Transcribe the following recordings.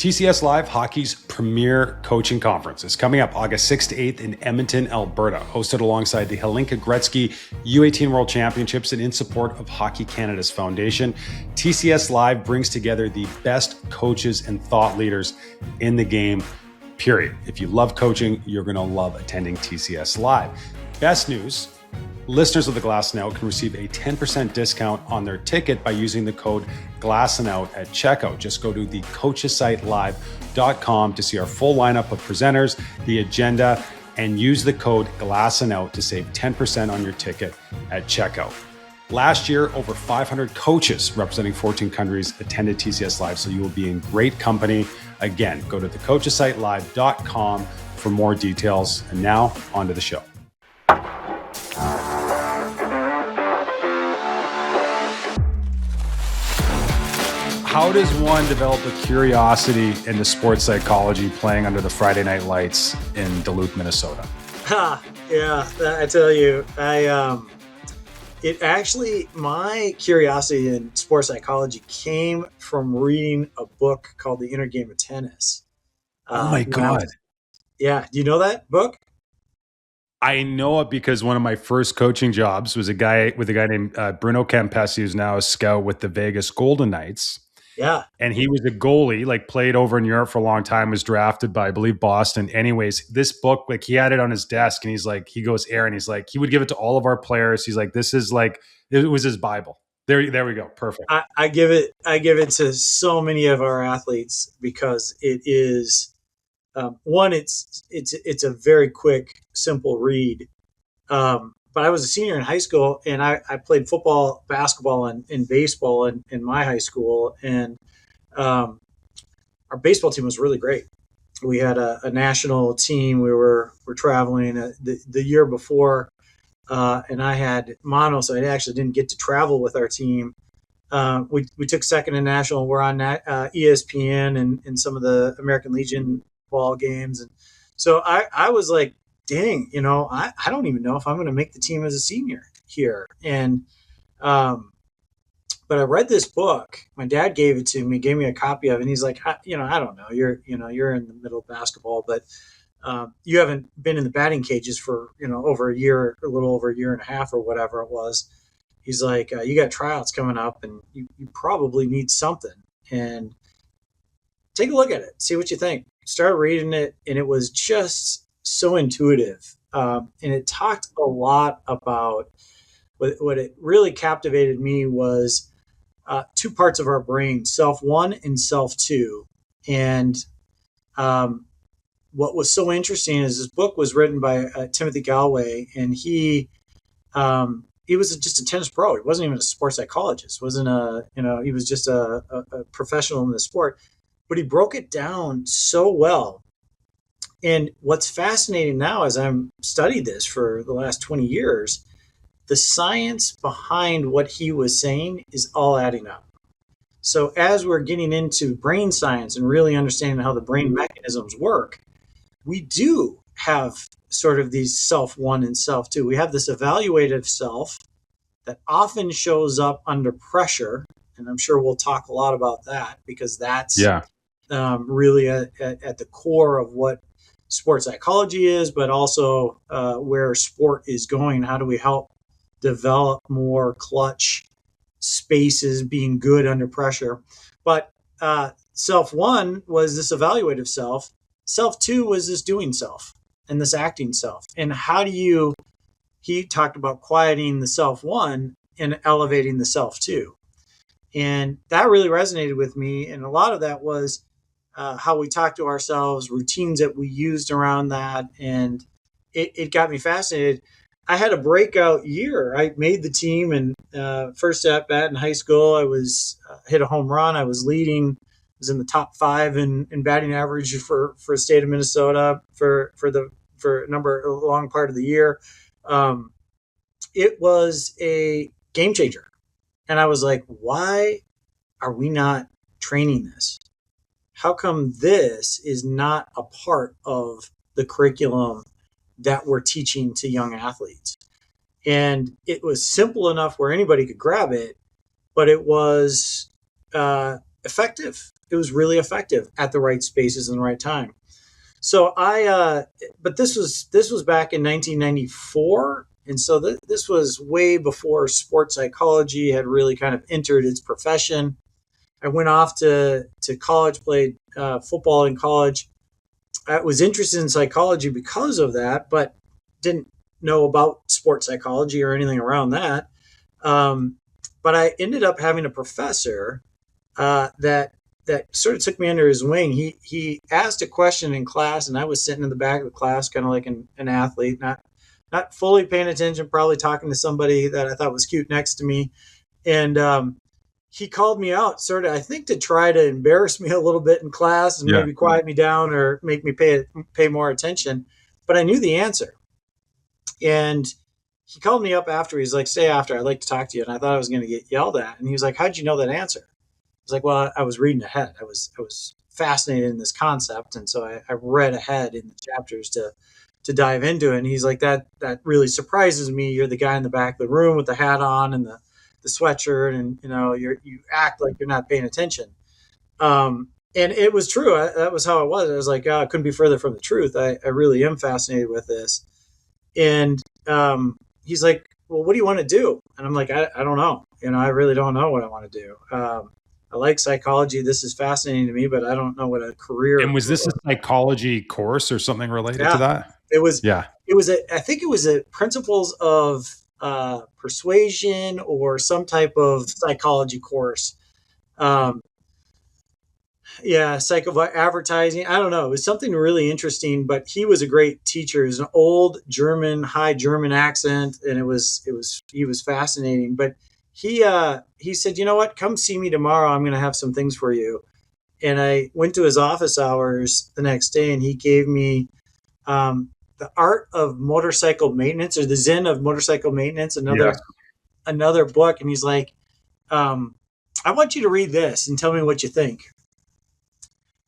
TCS Live, hockey's premier coaching conference, is coming up August 6th to 8th in Edmonton, Alberta, hosted alongside the Hlinka Gretzky U18 World Championships and in support of Hockey Canada's Foundation. TCS Live brings together the best coaches and thought leaders in the game, period. If you love coaching, you're going to love attending TCS Live. Best news, listeners of the Glass and Out can receive a 10% discount on their ticket by using the code Glass and Out at checkout. Just go to the coachesitelive.com to see our full lineup of presenters, the agenda, and use the code Glass and Out to save 10% on your ticket at checkout. Last year, over 500 coaches representing 14 countries attended TCS Live, so you will be in great company. Again, go to the coachesitelive.com for more details. And now, on to the show. How does one develop a curiosity into sports psychology playing under the Friday night lights in Duluth, Minnesota? Yeah, I tell you, my curiosity in sports psychology came from reading a book called The Inner Game of Tennis. Oh my God. Yeah. Do you know that book? I know it because one of my first coaching jobs was a guy named Bruno Campesi, who's now a scout with the Vegas Golden Knights. Yeah. And he was a goalie, played over in Europe for a long time, was drafted by, I believe, Boston. Anyways, this book, he had it on his desk and he goes, Aaron, he would give it to all of our players. He's like, this is it was his Bible. There we go. Perfect. I give it to so many of our athletes because it is, one, it's a very quick, simple read. But I was a senior in high school, and I played football, basketball, and baseball in my high school. And our baseball team was really great. We had a national team. We were traveling the year before, and I had mono, so I actually didn't get to travel with our team. We took second in national. We're on ESPN and some of the American Legion ball games, and so I was like, dang, I don't even know if I'm going to make the team as a senior here. And, but I read this book. My dad gave it to me, gave me a copy of it. And he's like, I don't know. You're in the middle of basketball, but you haven't been in the batting cages for, over a year, a little over a year and a half or whatever it was. He's like, you got tryouts coming up and you probably need something. And take a look at it. See what you think. Start reading it. And it was just so intuitive. And it talked a lot about what it really captivated me was two parts of our brain, self one and self two. And what was so interesting is this book was written by Timothy Gallwey, and he was just a tennis pro. He wasn't even a sports psychologist. He was just a professional in the sport, but he broke it down so well. And what's fascinating now, as I'm studied this for the last 20 years, the science behind what he was saying is all adding up. So as we're getting into brain science and really understanding how the brain mechanisms work, we do have sort of these self one and self two. We have this evaluative self that often shows up under pressure. And I'm sure we'll talk a lot about that because that's really at the core of what sports psychology is, but also where sport is going. How do we help develop more clutch spaces, being good under pressure? But self one was this evaluative self. Self two was this doing self and this acting self. And he talked about quieting the self one and elevating the self two. And that really resonated with me. And a lot of that was how we talk to ourselves, routines that we used around that. And it got me fascinated. I had a breakout year. I made the team, and first at bat in high school, I was hit a home run. I was leading, was in the top 5 in batting average for the state of Minnesota for a long part of the year. It was a game changer. And I was like, why are we not training this? How come this is not a part of the curriculum that we're teaching to young athletes? And it was simple enough where anybody could grab it, but it was effective. it was really effective at the right spaces and the right time. So but this was back in 1994, and so this was way before sports psychology had really kind of entered its profession. I went off to college, played football in college. I was interested in psychology because of that, but didn't know about sports psychology or anything around that. Um, but I ended up having a professor that sort of took me under his wing. He asked a question in class, and I was sitting in the back of the class, kind of like an athlete, not fully paying attention, probably talking to somebody that I thought was cute next to me, and he called me out, sort of, I think, to try to embarrass me a little bit in class and Yeah. maybe quiet me down or make me pay more attention. But I knew the answer, and he called me up after. He's like, "Stay after. I'd like to talk to you." And I thought I was going to get yelled at. And he was like, "How'd you know that answer?" I was like, "Well, I was reading ahead. I was fascinated in this concept, and so I read ahead in the chapters to dive into it." And he's like, "That really surprises me. You're the guy in the back of the room with the hat on and the sweatshirt, and you act like you're not paying attention." And it was true. That was how it was. I was like, "Oh, I couldn't be further from the truth. I really am fascinated with this." And he's like, "Well, what do you want to do?" And I'm like, I don't know. I really don't know what I want to do. I like psychology. This is fascinating to me, but I don't know what a career. And was this a psychology course or something related to Yeah, that? it was. Yeah. I think it was a principles of persuasion or some type of psychology course. Um, yeah, psycho advertising. I don't know. It was something really interesting, but he was a great teacher. He was an old German, high German accent, and he was fascinating. But he said, "You know what? Come see me tomorrow. I'm going to have some things for you." And I went to his office hours the next day, and he gave me the art of motorcycle maintenance, or the Zen of motorcycle maintenance, Yes. another book. And he's like, "I want you to read this and tell me what you think."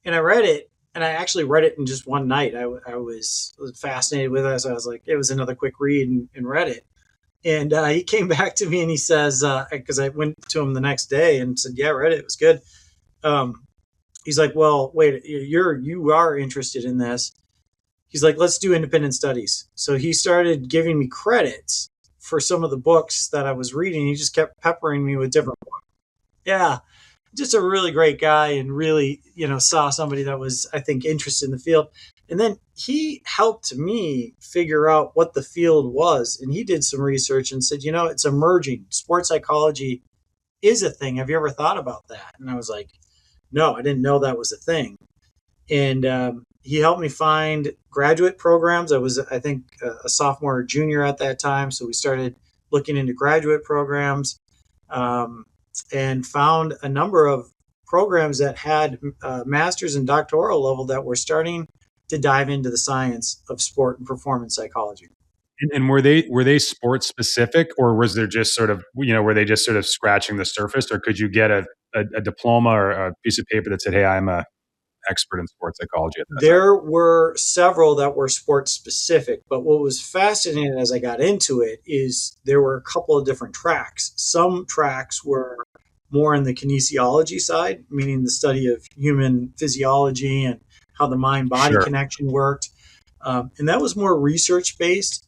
And I read it, and I actually read it in just one night. I was fascinated with it. So I was like, it was another quick read, and read it. And he came back to me and he says, because I went to him the next day and said, "Yeah, I read it. It was good." Um, he's like, "Well, wait, you are interested in this." He's like, "Let's do independent studies." So he started giving me credits for some of the books that I was reading. He just kept peppering me with different books. Yeah, just a really great guy, and really, saw somebody that was, I think, interested in the field. And then he helped me figure out what the field was. And he did some research and said, "It's emerging. Sports psychology is a thing. Have you ever thought about that?" And I was like, "No, I didn't know that was a thing." And he helped me find graduate programs. I was, I think, a sophomore or junior at that time. So we started looking into graduate programs. And found a number of programs that had master's and doctoral level that were starting to dive into the science of sport and performance psychology. And were they sports specific, or was there just sort of, were they just sort of scratching the surface, or could you get a diploma or a piece of paper that said, "Hey, I'm a expert in sports psychology" at that time? There were several that were sports specific, but what was fascinating as I got into it is there were a couple of different tracks. Some tracks were more in the kinesiology side, meaning the study of human physiology and how the mind body Sure. connection worked. And that was more research based.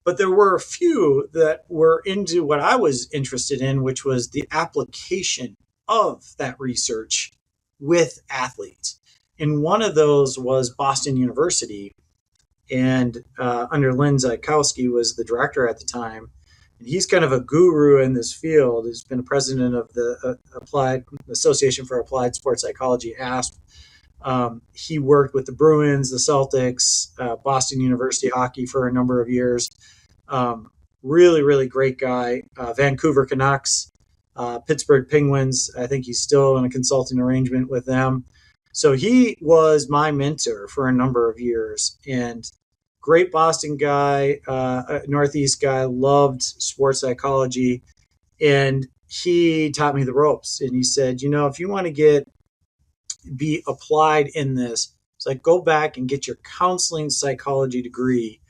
But there were a few that were into what I was interested in, which was the application of that research with athletes. And one of those was Boston University. And under Lynn Zykowski was the director at the time. And he's kind of a guru in this field. He's been president of the Applied Association for Applied Sports Psychology, ASP. He worked with the Bruins, the Celtics, Boston University hockey for a number of years. Really, really great guy. Vancouver Canucks, Pittsburgh Penguins. I think he's still in a consulting arrangement with them. So he was my mentor for a number of years, and great Boston guy, Northeast guy, loved sports psychology. And he taught me the ropes. And he said, if you want to be applied in this, it's like, go back and get your counseling psychology degree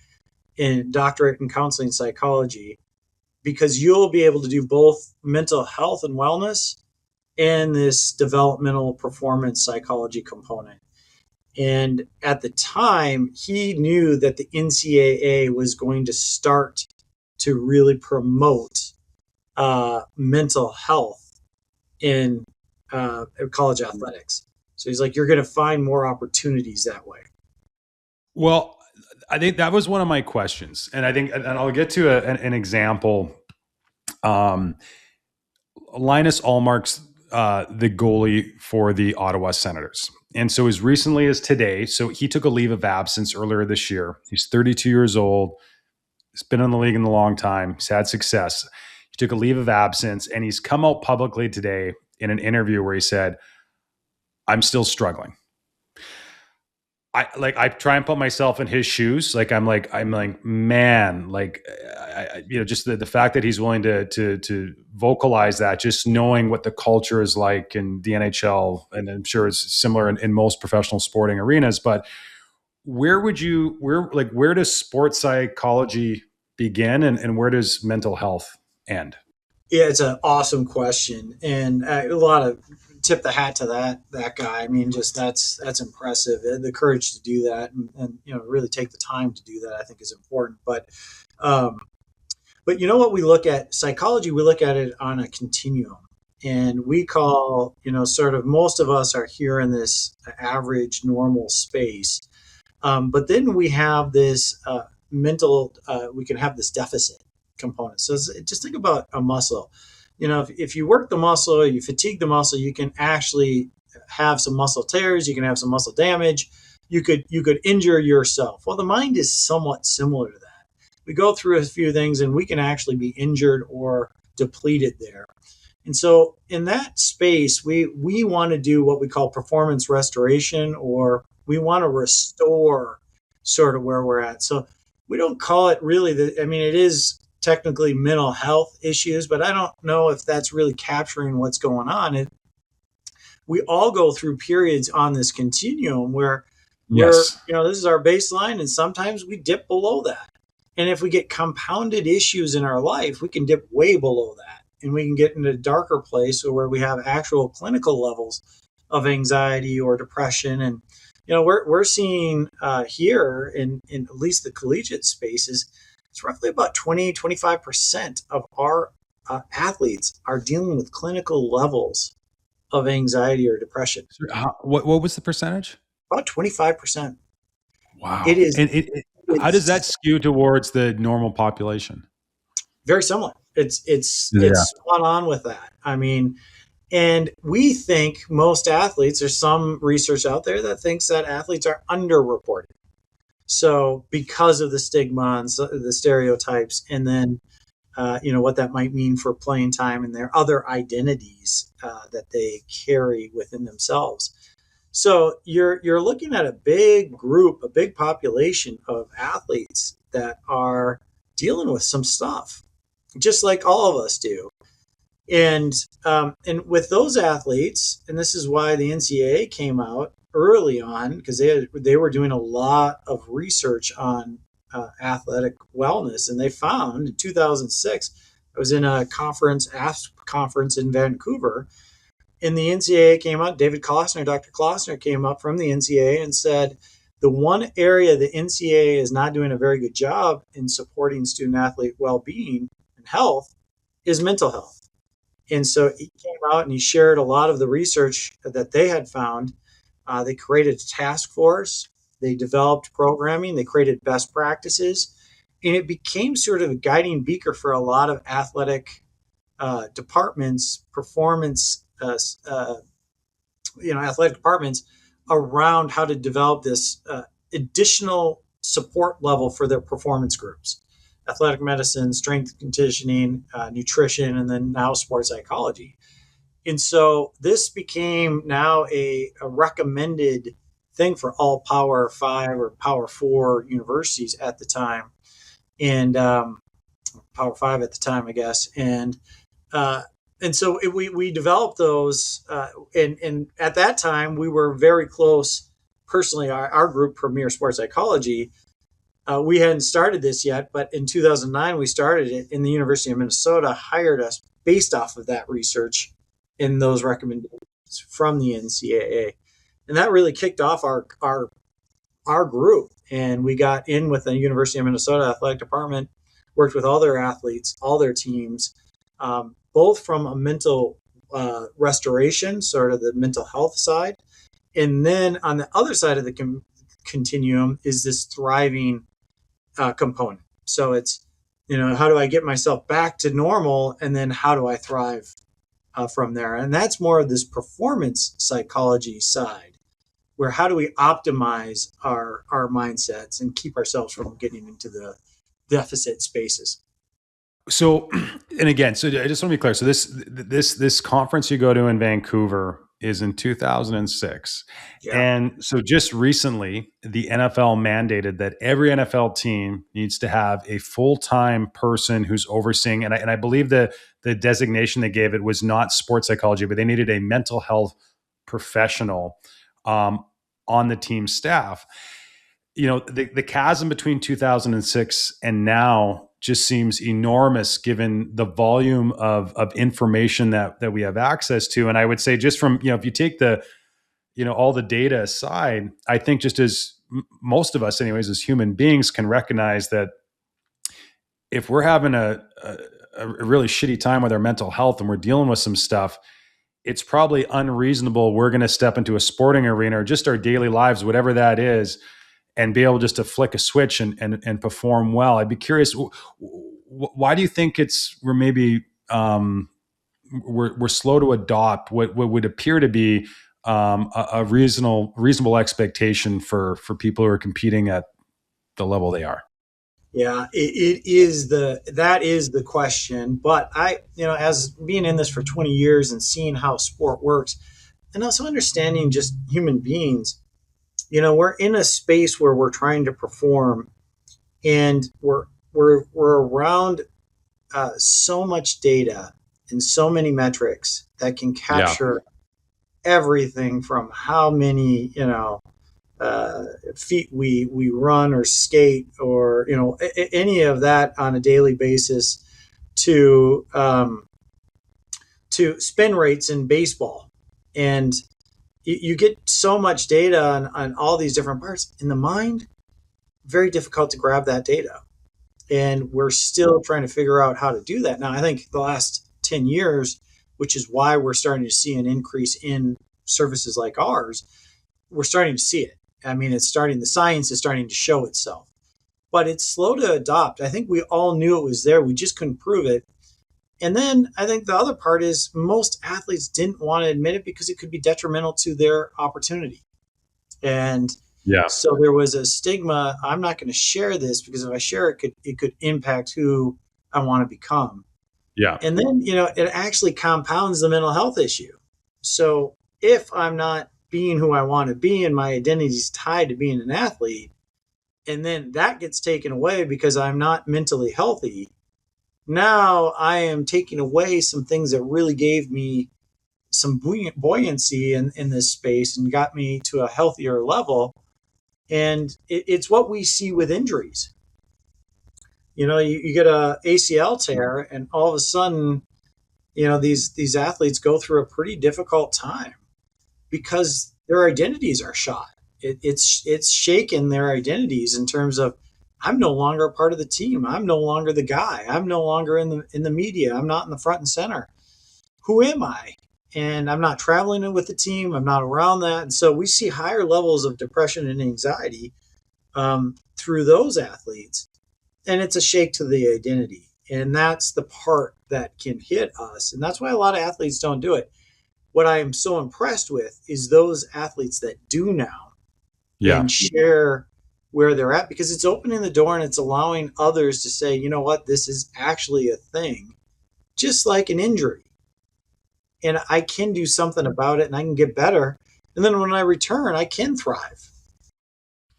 in doctorate in counseling psychology, because you'll be able to do both mental health and wellness and this developmental performance psychology component. And at the time, he knew that the NCAA was going to start to really promote mental health in college athletics. So he's like, you're going to find more opportunities that way. Well, I think that was one of my questions, and I think, and I'll get to an example. Linus Ullmark's the goalie for the Ottawa Senators. And so as recently as today, so he took a leave of absence earlier this year. He's 32 years old. He's been in the league in a long time. He's had success. He took a leave of absence, and he's come out publicly today in an interview where he said, I'm still struggling. I try and put myself in his shoes. I'm like, man, just the fact that he's willing to vocalize that, just knowing what the culture is like in the NHL, and I'm sure it's similar in most professional sporting arenas. But where does sports psychology begin, and where does mental health end? Yeah, it's an awesome question, and a lot of tip the hat to that guy. I mean, just that's impressive. The courage to do that, and really take the time to do that, I think is important. But you know what, we look at psychology, we look at it on a continuum, and we call sort of, most of us are here in this average normal space, but then we have this mental. We can have this deficit component. So just think about a muscle. If you work the muscle, you fatigue the muscle, you can actually have some muscle tears, you can have some muscle damage, you could injure yourself. Well, the mind is somewhat similar to that. We go through a few things and we can actually be injured or depleted there. And so in that space, we want to do what we call performance restoration, or we want to restore sort of where we're at. So we don't call it really it is technically mental health issues, but I don't know if that's really capturing what's going on. We all go through periods on this continuum where Yes. this is our baseline, and sometimes we dip below that. And if we get compounded issues in our life, we can dip way below that, and we can get into a darker place where we have actual clinical levels of anxiety or depression. And we're seeing here in at least the collegiate spaces, it's roughly about 20-25% of our athletes are dealing with clinical levels of anxiety or depression. What was the percentage? About 25%. Wow. It is. How does that skew towards the normal population? Very similar. It's Yeah. spot on with that. I mean, and we think most athletes, there's some research out there that thinks that athletes are underreported. So because of the stigma and the stereotypes, and then what that might mean for playing time and their other identities that they carry within themselves. So you're looking at a big group, a big population of athletes that are dealing with some stuff, just like all of us do. And with those athletes, and this is why the NCAA came out early on, because they were doing a lot of research on athletic wellness, and they found in 2006, I was in a ASP conference in Vancouver, and the NCAA came out. Dr. Klossner came up from the NCAA and said, the one area the NCAA is not doing a very good job in supporting student athlete well-being and health is mental health. And so he came out and he shared a lot of the research that they had found. They created a task force. They developed programming. They created best practices. And it became sort of a guiding beaker for a lot of athletic departments, performance, athletic departments, around how to develop this additional support level for their performance groups. Athletic medicine, strength conditioning, nutrition, and then now sports psychology. And so this became now a recommended thing for all Power 5 or Power 4 universities at the time, and Power 5 at the time, I guess. And so we developed those, and at that time we were very close. Personally, our group, Premier Sports Psychology, we hadn't started this yet, but in 2009 we started it, and the University of Minnesota hired us based off of that research in those recommendations from the NCAA. And that really kicked off our group. And we got in with the University of Minnesota athletic department, worked with all their athletes, all their teams, both from a mental restoration, sort of the mental health side. And then on the other side of the continuum is this thriving component. So it's, how do I get myself back to normal? And then how do I thrive from there? And that's more of this performance psychology side, where how do we optimize our mindsets and keep ourselves from getting into the deficit spaces. So, and again, so I just want to be clear. So this conference you go to in Vancouver is in 2006. Yeah. And so just recently, the NFL mandated that every NFL team needs to have a full-time person who's overseeing, and I believe the designation they gave it was not sports psychology, but they needed a mental health professional on the team staff. The chasm between 2006 and now just seems enormous given the volume of information that we have access to. And I would say just from, if you take all the data aside, I think just as most of us anyways, as human beings can recognize that if we're having a really shitty time with our mental health and we're dealing with some stuff, it's probably unreasonable we're going to step into a sporting arena or just our daily lives, whatever that is, and be able just to flick a switch and perform well. I'd be curious, why do you think we're maybe we're slow to adopt what would appear to be a reasonable expectation for people who are competing at the level they are? Yeah, that is the question. But as being in this for 20 years and seeing how sport works, and also understanding just human beings, we're in a space where we're trying to perform, and we're around so much data and so many metrics that can capture everything from how many feet we run or skate, or any of that on a daily basis, to spin rates in baseball. And you get so much data on all these different parts. In the mind, very difficult to grab that data. And we're still trying to figure out how to do that. Now, I think the last 10 years, which is why we're starting to see an increase in services like ours, we're starting to see it. I mean, the science is starting to show itself. But it's slow to adopt. I think we all knew it was there. We just couldn't prove it. And then I think the other part is most athletes didn't want to admit it because it could be detrimental to their opportunity. And so there was a stigma. I'm not going to share this because if I share it, it could impact who I want to become. Yeah. And then, it actually compounds the mental health issue. So if I'm not being who I want to be and my identity is tied to being an athlete, and then that gets taken away because I'm not mentally healthy, now I am taking away some things that really gave me some buoyancy in this space and got me to a healthier level. And it's what we see with injuries. You get a ACL tear, and all of a sudden, these athletes go through a pretty difficult time because their identities are shot. It's shaken their identities in terms of, I'm no longer a part of the team. I'm no longer the guy. I'm no longer in the media. I'm not in the front and center. Who am I? And I'm not traveling with the team. I'm not around that. And so we see higher levels of depression and anxiety through those athletes. And it's a shake to the identity. And that's the part that can hit us. And that's why a lot of athletes don't do it. What I am so impressed with is those athletes that do now and share where they're at, because it's opening the door and it's allowing others to say, you know what, this is actually a thing, just like an injury. And I can do something about it and I can get better. And then when I return, I can thrive.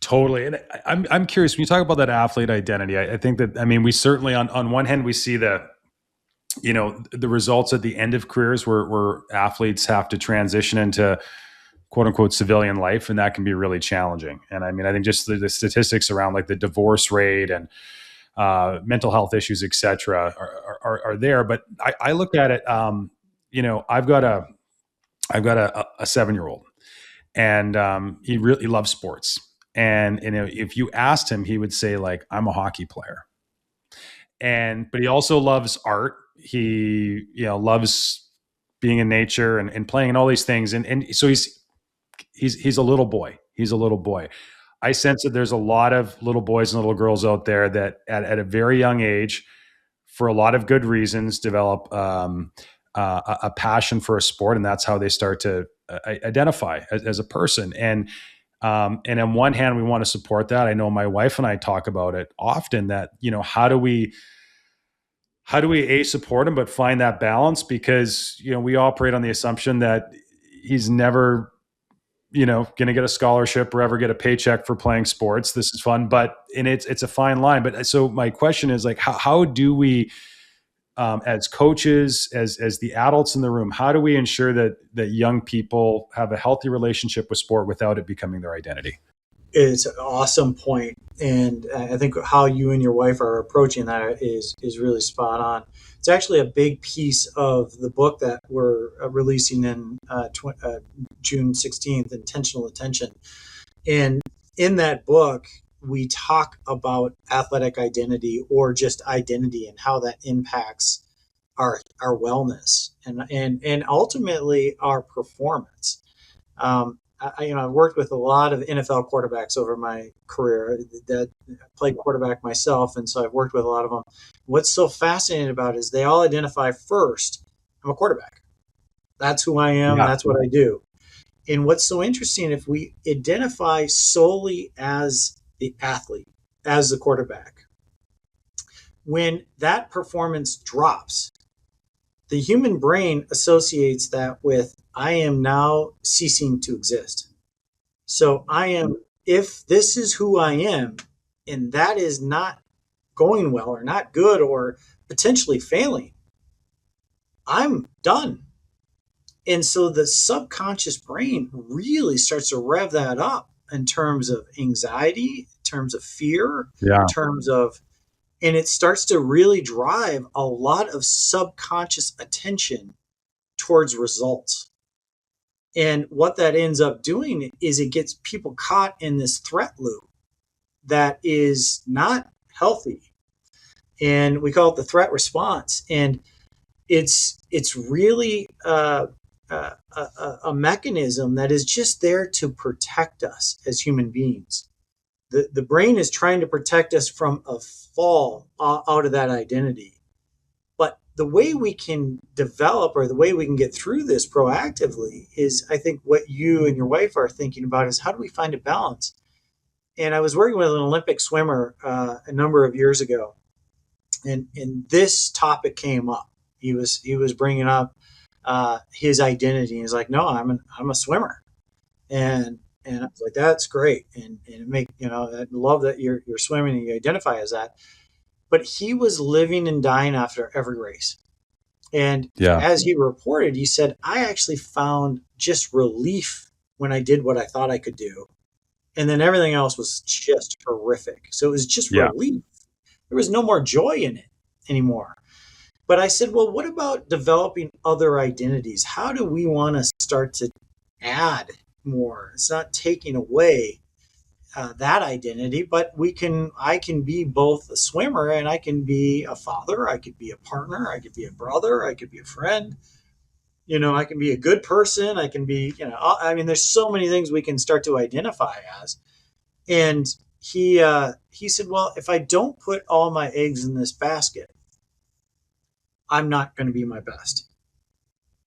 Totally. And I'm curious, when you talk about that athlete identity, I think that, we certainly on one hand, we see the results at the end of careers where athletes have to transition into quote unquote civilian life. And that can be really challenging. And I think just the statistics around like the divorce rate and mental health issues, et cetera, are there. But I look at it, I've got I've got a 7-year-old, and he really loves sports. And if you asked him, he would say like, "I'm a hockey player." But he also loves art. He loves being in nature and playing and all these things. And so he's a little boy. He's a little boy. I sense that there's a lot of little boys and little girls out there that at a very young age, for a lot of good reasons, develop a passion for a sport, and that's how they start to identify as a person. And on one hand, we want to support that. I know my wife and I talk about it often. That how do we support him, but find that balance, because we operate on the assumption that he's never going to get a scholarship or ever get a paycheck for playing sports. This is fun, and it's a fine line. But so my question is like, how do we, as coaches, as the adults in the room, how do we ensure that young people have a healthy relationship with sport without it becoming their identity? It's an awesome point, and I think how you and your wife are approaching that is really spot on. It's actually a big piece of the book that we're releasing in June 16th, Intentional Attention. And in that book, we talk about athletic identity, or just identity, and how that impacts our wellness and ultimately our performance. I've worked with a lot of NFL quarterbacks over my career. That played quarterback myself, and so I've worked with a lot of them. What's so fascinating about it is they all identify first, I'm a quarterback. That's who I am. Yeah. That's what I do. And what's so interesting, if we identify solely as the athlete, as the quarterback, when that performance drops, the human brain associates that with, I am now ceasing to exist. So if this is who I am, and that is not going well or not good or potentially failing, I'm done. And so the subconscious brain really starts to rev that up in terms of anxiety, in terms of fear, Yeah. in terms of, and it starts to really drive a lot of subconscious attention towards results. And what that ends up doing is it gets people caught in this threat loop that is not healthy. And we call it the threat response. And it's really a mechanism that is just there to protect us as human beings. The brain is trying to protect us from a fall out of that identity. But the way we can develop, or the way we can get through this proactively, is, I think, what you and your wife are thinking about is, how do we find a balance? And I was working with an Olympic swimmer a number of years ago, and this topic came up. He was bringing up his identity. He's like, "No, I'm a swimmer," and I was like, "That's great," and I love that you're swimming and you identify as that. But he was living and dying after every race. And Yeah. as he reported, he said, I actually found just relief when I did what I thought I could do. And then everything else was just horrific. So it was just Yeah. relief. There was no more joy in it anymore. But I said, well, what about developing other identities? How do we want to start to add more? It's not taking away that identity, but I can be both a swimmer and I can be a father. I could be a partner. I could be a brother. I could be a friend. I can be a good person. I can be, there's so many things we can start to identify as. And he said, well, if I don't put all my eggs in this basket, I'm not going to be my best.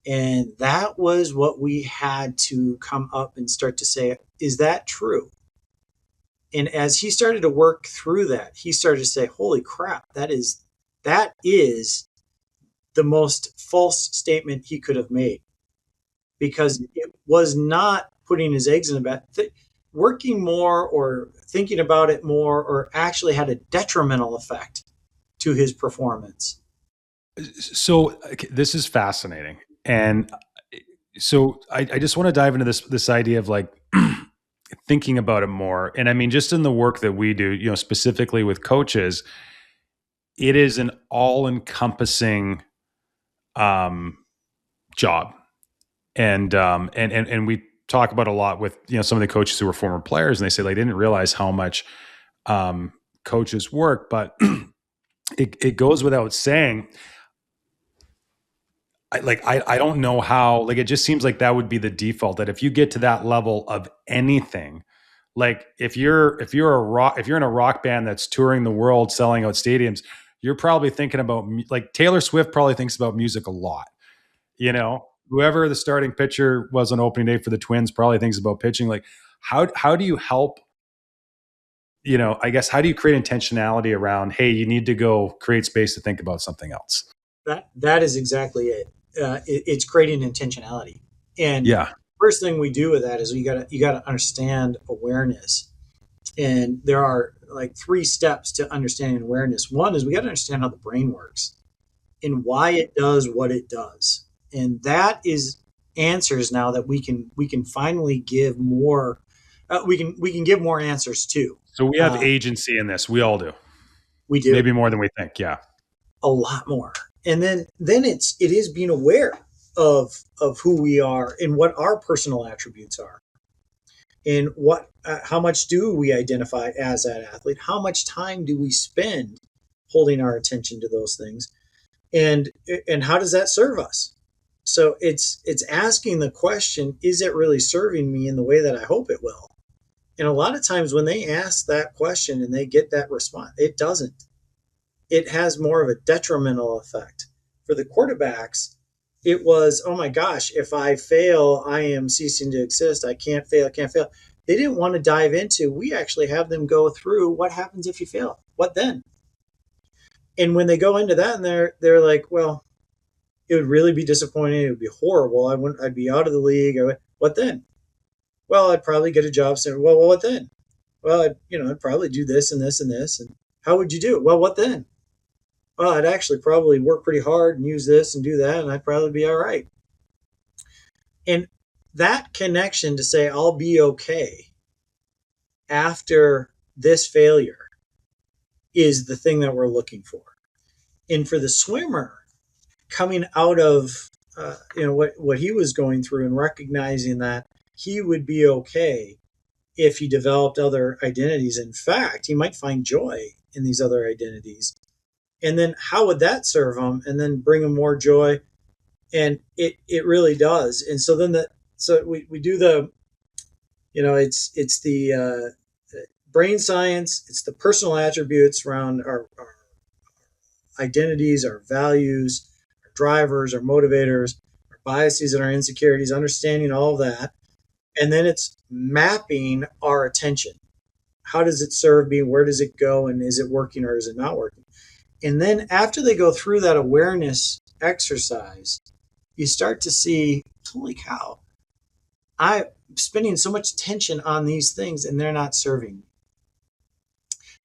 And that was what we had to come up and start to say, is that true? And as he started to work through that, he started to say, holy crap, that is the most false statement he could have made, because it was not putting his eggs in the basket. Working more or thinking about it more, or actually had a detrimental effect to his performance. So this is fascinating. And so I just want to dive into this idea of like thinking about it more. And I mean, just in the work that we do, specifically with coaches, it is an all-encompassing job. And we talk about a lot with some of the coaches who were former players, and they say they didn't realize how much coaches work, but it goes without saying. I don't know how, it just seems like that would be the default, that if you get to that level of anything, like if you're in a rock band that's touring the world selling out stadiums, you're probably thinking about, like, Taylor Swift probably thinks about music a lot. Whoever the starting pitcher was on opening day for the Twins probably thinks about pitching. Like, how do you help, I guess, how do you create intentionality around, hey, you need to go create space to think about something else? That is exactly it. It's creating intentionality. And Yeah. first thing we do with that is you got to understand awareness. And there are like 3 steps to understanding awareness. One is we got to understand how the brain works and why it does what it does. And that is answers now that we can finally give more. We can give more answers to. So we have agency in this. We all do. We do. Maybe more than we think. Yeah. A lot more. And then it is being aware of who we are and what our personal attributes are, and what how much do we identify as that athlete, how much time do we spend holding our attention to those things, and how does that serve us. So it's asking the question, is it really serving me in the way that I hope it will? And a lot of times when they ask that question and they get that response, it doesn't. It has more of a detrimental effect. For the quarterbacks, it was, oh my gosh, if I fail, I am ceasing to exist. I can't fail. They didn't want to dive into, we actually have them go through, what happens if you fail? What then? And when they go into that, and they're like, well, it would really be disappointing. It would be horrible. I'd be out of the league. What then? Well, I'd probably get a job soon. Well, what then? Well, I'd probably do this and this and this. And how would you do it? Well, what then? Well, I'd actually probably work pretty hard and use this and do that, and I'd probably be all right. And that connection to say, I'll be okay after this failure, is the thing that we're looking for. And for the swimmer, coming out of what he was going through and recognizing that he would be okay if he developed other identities. In fact, he might find joy in these other identities. And then how would that serve him, and then bring him more joy? And it really does. And so then we do the, it's the brain science, it's the personal attributes around our identities, our values, our drivers, our motivators, our biases and our insecurities, understanding all of that. And then it's mapping our attention. How does it serve me? Where does it go? And is it working or is it not working? And then after they go through that awareness exercise, you start to see, holy cow, I'm spending so much attention on these things and they're not serving me.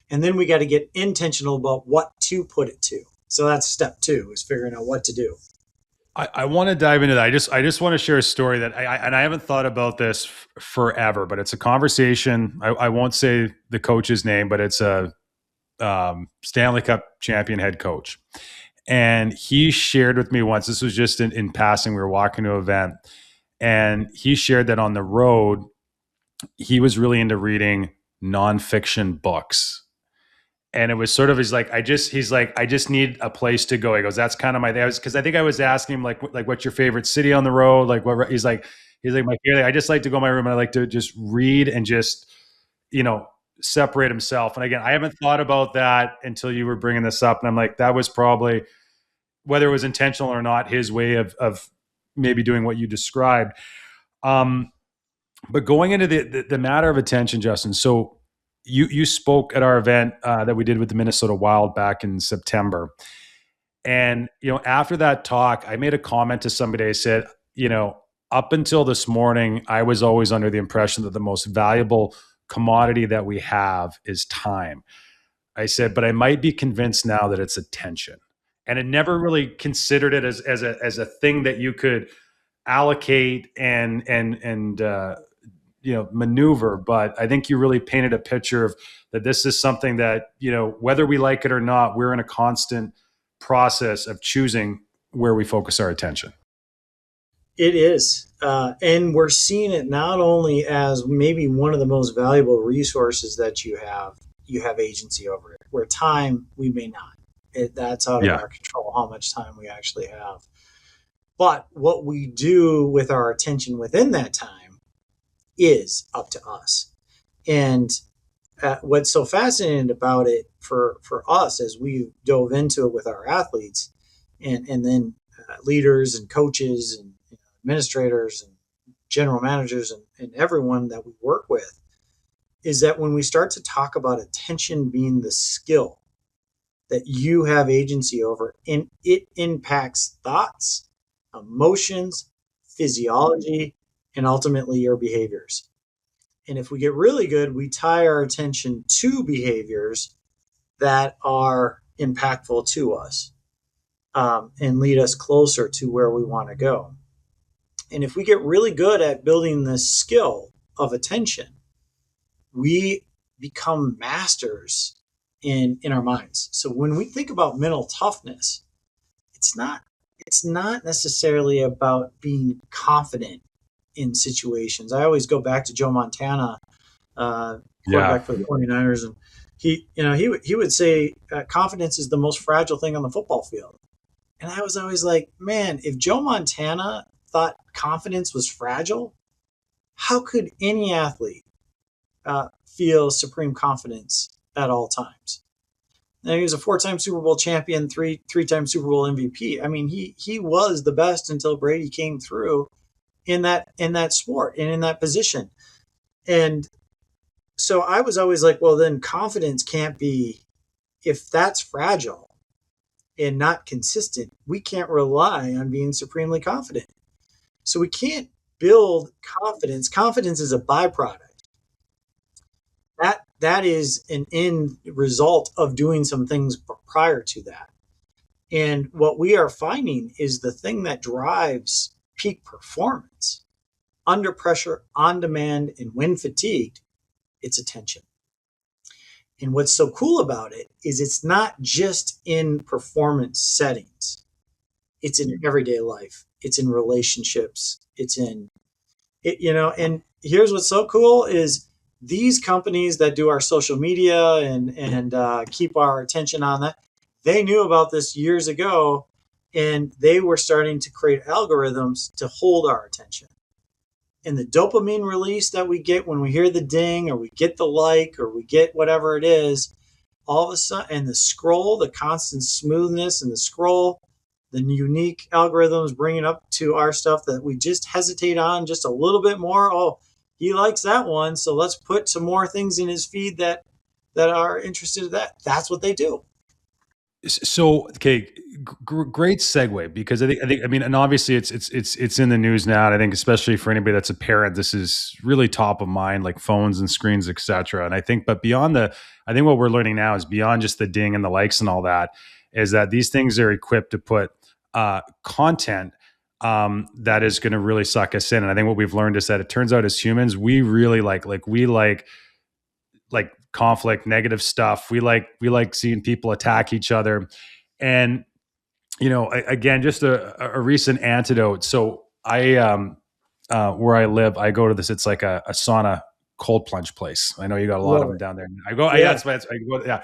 And then we got to get intentional about what to put it to. So that's step 2, is figuring out what to do. I want to dive into that. I just want to share a story that I haven't thought about this forever, but it's a conversation. I won't say the coach's name, but it's a Stanley Cup champion head coach. And he shared with me once, this was just in passing, we were walking to an event, and he shared that on the road, he was really into reading nonfiction books. And it was sort of, he's like, I just need a place to go. He goes, that's kind of my thing. Because I think I was asking him, like, what's your favorite city on the road? Like, what? He's like, my favorite, I just like to go in my room and I like to just read and just, separate himself. And again, I haven't thought about that until you were bringing this up. And I'm like, that was probably, whether it was intentional or not, his way of maybe doing what you described. But going into the matter of attention, Justin, so you spoke at our event that we did with the Minnesota Wild back in September. And, after that talk, I made a comment to somebody. I said, up until this morning, I was always under the impression that the most valuable commodity that we have is time. I said, but I might be convinced now that it's attention. And I never really considered it as a thing that you could allocate and maneuver. But I think you really painted a picture of that. This is something that, whether we like it or not, we're in a constant process of choosing where we focus our attention. It is. And we're seeing it not only as maybe one of the most valuable resources that you have agency over it, where time we may not. That's out of Yeah. our control, how much time we actually have. But what we do with our attention within that time is up to us. And what's so fascinating about it for us as we dove into it with our athletes and then leaders and coaches and administrators and general managers and everyone that we work with is that when we start to talk about attention being the skill that you have agency over and it impacts thoughts, emotions, physiology, and ultimately your behaviors. And if we get really good, we tie our attention to behaviors that are impactful to us and lead us closer to where we want to go. And if we get really good at building this skill of attention, we become masters in our minds. So when we think about mental toughness, it's not necessarily about being confident in situations. I always go back to Joe Montana, Yeah. quarterback for the 49ers, and he would say confidence is the most fragile thing on the football field. And I was always like, man, if Joe Montana thought confidence was fragile, how could any athlete feel supreme confidence at all times? And he was a four-time Super Bowl champion, three-time Super Bowl MVP. I mean, he was the best until Brady came through in that sport and in that position. And so I was always like, well, then confidence can't be, if that's fragile and not consistent, we can't rely on being supremely confident. So we can't build confidence. Confidence is a byproduct. That is an end result of doing some things prior to that. And what we are finding is the thing that drives peak performance under pressure, on demand, and when fatigued, it's attention. And what's so cool about it is it's not just in performance settings. It's in everyday life. It's in relationships. It's in it, and here's what's so cool is these companies that do our social media and keep our attention on that, they knew about this years ago, and they were starting to create algorithms to hold our attention. And the dopamine release that we get when we hear the ding or we get the like or we get whatever it is, all of a sudden, and the scroll, the constant smoothness and the scroll, the unique algorithms bringing up to our stuff that we just hesitate on just a little bit more. Oh, he likes that one, so let's put some more things in his feed that are interested in that. That's what they do. So, okay, great segue because I mean, and obviously it's in the news now, and I think especially for anybody that's a parent, this is really top of mind, like phones and screens, etc. And I think, but beyond I think what we're learning now is beyond just the ding and the likes and all that, is that these things are equipped to put content that is going to really suck us in. And I think what we've learned is that it turns out as humans, we really like conflict, negative stuff. We like seeing people attack each other. And, again, just a recent antidote. So where I live, I go to this, it's like a sauna cold plunge place. I know you got a lot of them down there. I go, Yeah. I go, yeah.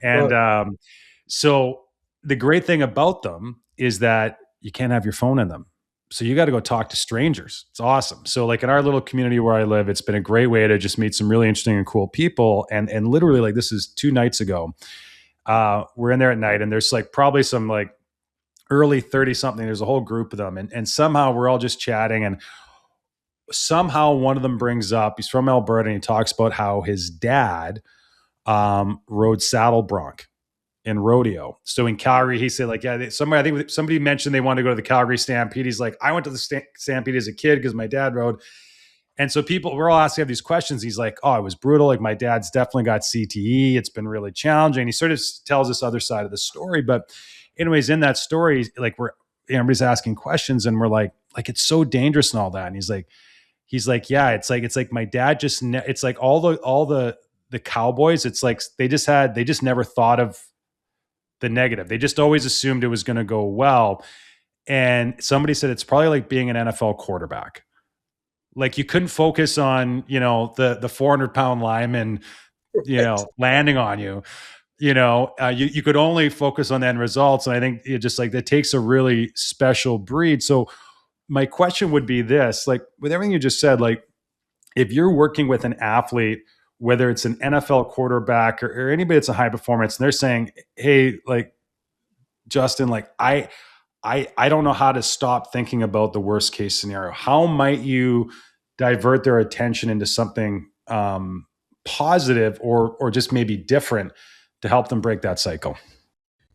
And so the great thing about them is that you can't have your phone in them. So you got to go talk to strangers. It's awesome. So like in our little community where I live, it's been a great way to just meet some really interesting and cool people. And literally, like, this is 2 nights ago. We're in there at night, and there's like probably some like early 30 something. There's a whole group of them. And somehow we're all just chatting, and somehow one of them brings up, he's from Alberta, and he talks about how his dad rode saddle bronc in rodeo. So in Calgary, he said, like, yeah, I think somebody mentioned they wanted to go to the Calgary Stampede. He's like, I went to the Stampede as a kid because my dad rode. And so we're all asking these questions. He's like, oh, it was brutal. Like, my dad's definitely got CTE. It's been really challenging. He sort of tells this other side of the story. But anyways, in that story, like, everybody's asking questions, and we're like, it's so dangerous and all that. And he's like, yeah, it's like my dad it's like all the cowboys. It's like they just never thought of the negative. They just always assumed it was going to go well. And somebody said it's probably like being an NFL quarterback. Like you couldn't focus on, the 400-pound lineman, Right. landing on you. You could only focus on the end results. And I think it just like that takes a really special breed. So my question would be this, like with everything you just said, like if you're working with an athlete, whether it's an NFL quarterback or anybody that's a high performance, and they're saying, hey, like Justin, like I don't know how to stop thinking about the worst case scenario. How might you divert their attention into something positive or just maybe different to help them break that cycle?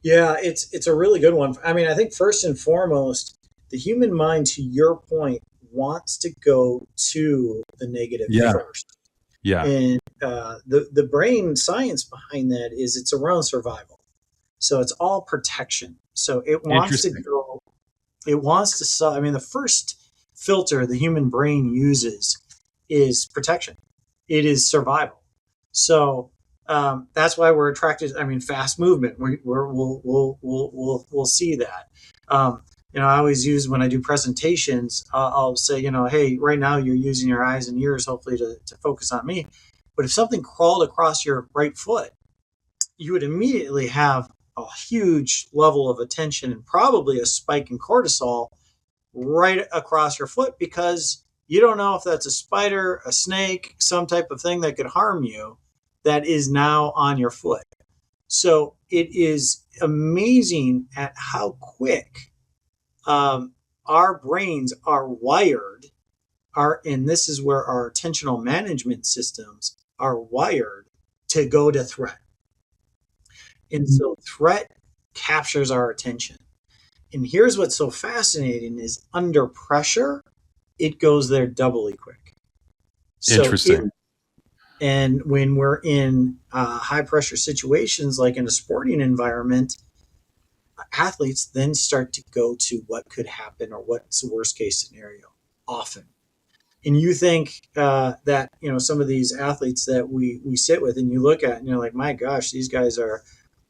Yeah, it's a really good one. I mean, I think first and foremost, the human mind, to your point, wants to go to the negative Yeah. first. Yeah. And the brain science behind that is it's around survival. So it's all protection. So it wants to Interesting. go, it wants to, I mean, the first filter the human brain uses is protection. It is survival. So that's why we're attracted. I mean, fast movement. We'll see that. I always use when I do presentations. I'll say, hey, right now you're using your eyes and ears, hopefully to focus on me. But if something crawled across your right foot, you would immediately have a huge level of attention and probably a spike in cortisol right across your foot because you don't know if that's a spider, a snake, some type of thing that could harm you that is now on your foot. So it is amazing at how quick our brains are wired, and this is where our attentional management systems are wired to go to threat. And so threat captures our attention. And here's what's so fascinating is under pressure, it goes there doubly quick. Interesting. And when we're in high pressure situations, like in a sporting environment, athletes then start to go to what could happen or what's the worst case scenario often. And you think that, some of these athletes that we sit with and you look at and you're like, my gosh, these guys are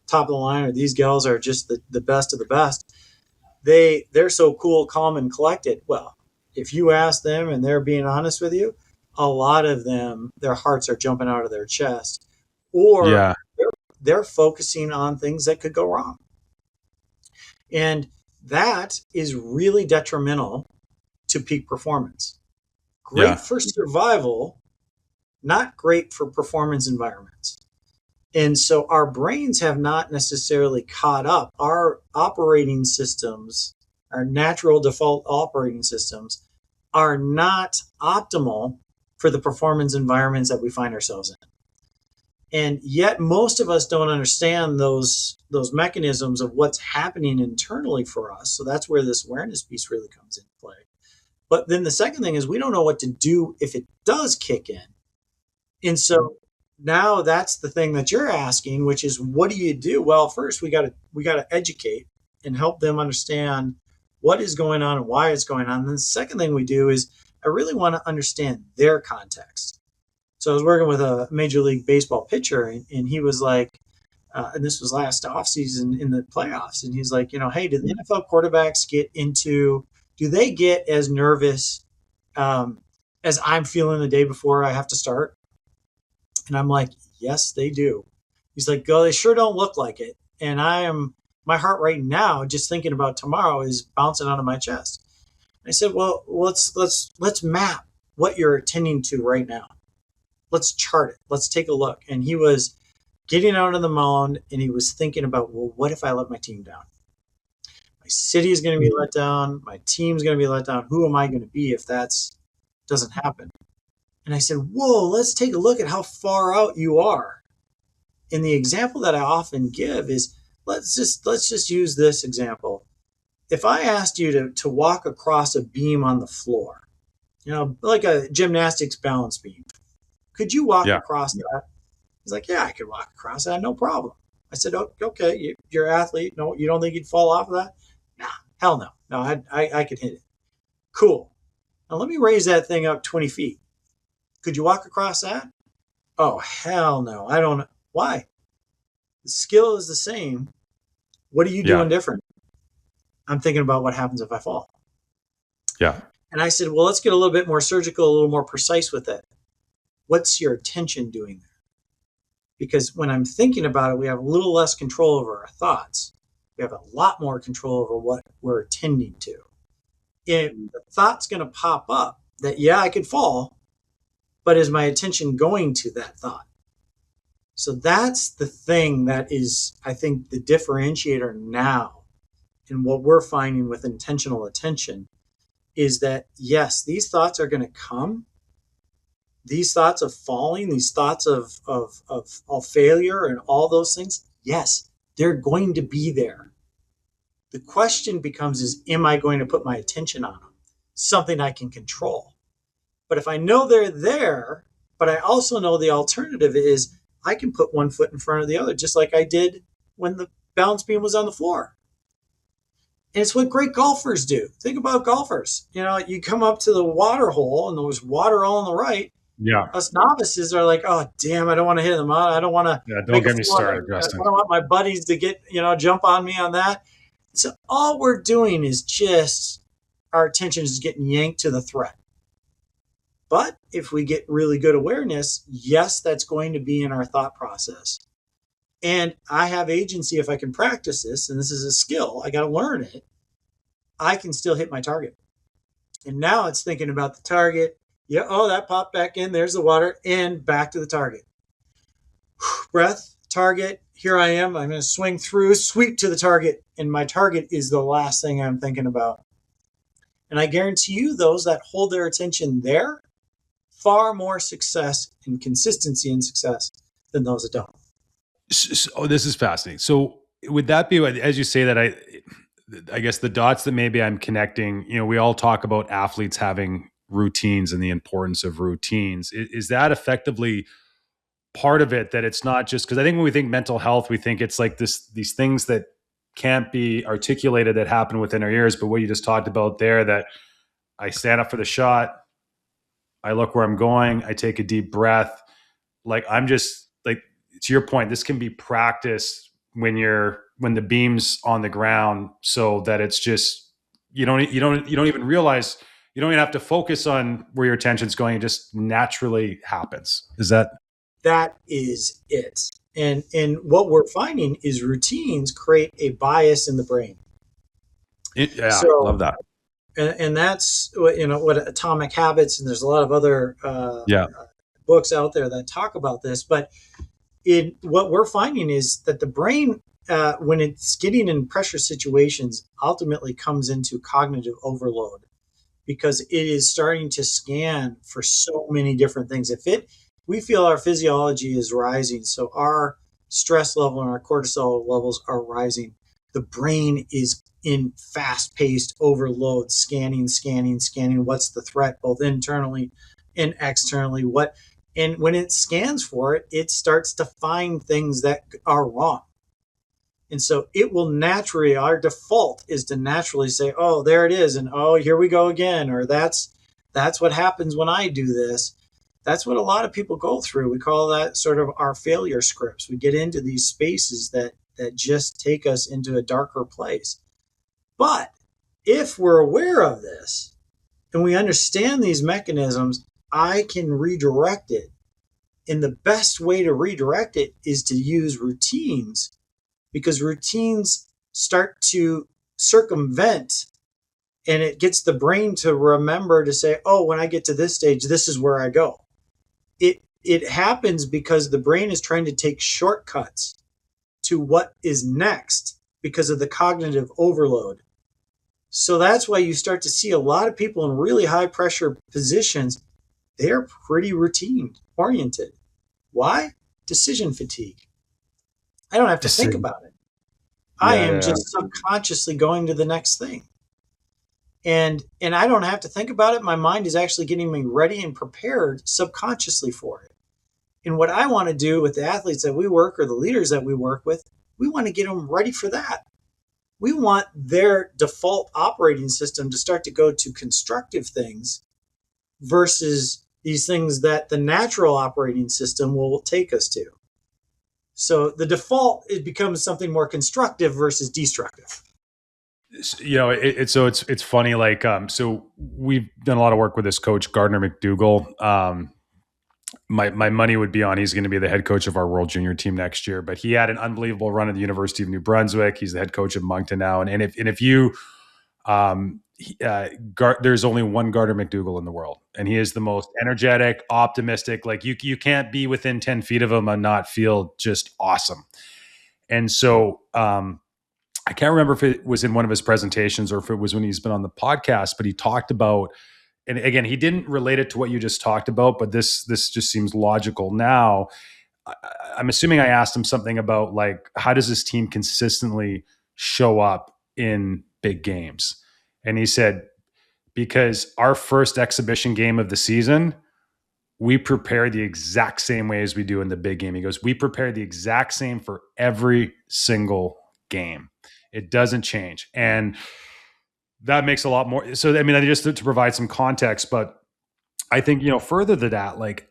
top of the line or these gals are just the best of the best. They're so cool, calm, and collected. Well, if you ask them and they're being honest with you, a lot of them, their hearts are jumping out of their chest, or Yeah. they're focusing on things that could go wrong. And that is really detrimental to peak performance. Great for survival, not great for performance environments. And so our brains have not necessarily caught up. Our operating systems, our natural default operating systems, are not optimal for the performance environments that we find ourselves in. And yet most of us don't understand those mechanisms of what's happening internally for us. So that's where this awareness piece really comes into play. But then the second thing is we don't know what to do if it does kick in. And so now that's the thing that you're asking, which is what do you do? Well, first we got to educate and help them understand what is going on and why it's going on. And then the second thing we do is I really want to understand their context. So I was working with a Major League Baseball pitcher, and he was like, and this was last offseason in the playoffs, and he's like, hey, do the NFL quarterbacks do they get as nervous as I'm feeling the day before I have to start? And I'm like, yes, they do. He's like, oh, they sure don't look like it. And my heart right now, just thinking about tomorrow, is bouncing out of my chest. I said, well, let's map what you're attending to right now. Let's chart it. Let's take a look. And he was getting out of the mound and he was thinking about, well, what if I let my team down? My city is going to be let down. My team's going to be let down. Who am I going to be if that doesn't happen? And I said, whoa, let's take a look at how far out you are. And the example that I often give is, let's just use this example. If I asked you to walk across a beam on the floor, like a gymnastics balance beam, could you walk across that? He's like, yeah, I could walk across that, no problem. I said, okay, you're an athlete. No, you don't think you'd fall off of that? Nah, hell no. No, I could hit it. Cool. Now let me raise that thing up 20 feet. Could you walk across that? Oh, hell no. I don't know. Why? The skill is the same. What are you doing different? I'm thinking about what happens if I fall. Yeah. And I said, well, let's get a little bit more surgical, a little more precise with it. What's your attention doing there? Because when I'm thinking about it, we have a little less control over our thoughts. We have a lot more control over what we're attending to. If the thought's going to pop up that, yeah, I could fall, but is my attention going to that thought? So that's the thing that is, I think, the differentiator now. And what we're finding with intentional attention is that, yes, these thoughts are going to come. These thoughts of falling, these thoughts of failure and all those things, yes, they're going to be there. The question becomes is, am I going to put my attention on them? Something I can control. But if I know they're there, but I also know the alternative is I can put one foot in front of the other, just like I did when the balance beam was on the floor. And it's what great golfers do. Think about golfers. You come up to the water hole and there's water all on the right. Yeah. Us novices are like, oh, damn, I don't want to hit them. I don't want to. Yeah. Don't get me started, Justin. I don't want my buddies to get, jump on me on that. So all we're doing is just our attention is getting yanked to the threat. But if we get really good awareness, yes, that's going to be in our thought process. And I have agency if I can practice this, and this is a skill, I got to learn it, I can still hit my target. And now it's thinking about the target. Yeah, oh, that popped back in. There's the water, and back to the target. Breath, target, here I am. I'm going to swing through, sweep to the target, and my target is the last thing I'm thinking about. And I guarantee you, those that hold their attention there, far more success and consistency in success than those that don't. So, this is fascinating. So would that be, as you say that, I guess the dots that maybe I'm connecting, we all talk about athletes having routines and the importance of routines. Is that effectively part of it, that it's not just, because I think when we think mental health, we think it's like these things that can't be articulated that happen within our ears. But what you just talked about there, that I stand up for the shot, I look where I'm going, I take a deep breath. Like, I'm just like, to your point, this can be practiced when the beam's on the ground, so that it's just, you don't even realize, you don't even have to focus on where your attention's going. It just naturally happens. That is it. And what we're finding is routines create a bias in the brain. Love that. And that's what Atomic Habits, and there's a lot of other books out there that talk about this. But what we're finding is that the brain, when it's getting in pressure situations, ultimately comes into cognitive overload, because it is starting to scan for so many different things. We feel our physiology is rising, so our stress level and our cortisol levels are rising. The brain is in fast-paced overload, scanning. What's the threat, both internally and externally? And when it scans for it, it starts to find things that are wrong. And so it will naturally, our default is to naturally say, oh, there it is. And oh, here we go again. Or that's what happens when I do this. That's what a lot of people go through. We call that sort of our failure scripts. We get into these spaces that just take us into a darker place. But if we're aware of this and we understand these mechanisms, I can redirect it. And the best way to redirect it is to use routines, because routines start to circumvent, and it gets the brain to remember to say, oh, when I get to this stage, this is where I go. It happens because the brain is trying to take shortcuts to what is next because of the cognitive overload. So that's why you start to see a lot of people in really high pressure positions. They're pretty routine oriented. Why? Decision fatigue. I don't have to think about it. I am just subconsciously going to the next thing. And I don't have to think about it. My mind is actually getting me ready and prepared subconsciously for it. And what I want to do with the athletes that we work, or the leaders that we work with, we want to get them ready for that. We want their default operating system to start to go to constructive things versus these things that the natural operating system will take us to. So the default, it becomes something more constructive versus destructive. It's funny. Like, so we've done a lot of work with this coach, Gardner McDougall. My money would be on he's going to be the head coach of our World Junior team next year. But he had an unbelievable run at the University of New Brunswick. He's the head coach of Moncton now. And if you there's only one Gardner McDougall in the world, and he is the most energetic, optimistic. Like you can't be within 10 feet of him and not feel just awesome. And so I can't remember if it was in one of his presentations or if it was when he's been on the podcast, but he talked about, and again, he didn't relate it to what you just talked about, but this just seems logical now. I'm assuming I asked him something about like, how does this team consistently show up in big games? And he said, because our first exhibition game of the season, we prepare the exact same way as we do in the big game. He goes, we prepare the exact same for every single game. It doesn't change. And that makes a lot more. So, I mean, just to provide some context, but I think, further to that, like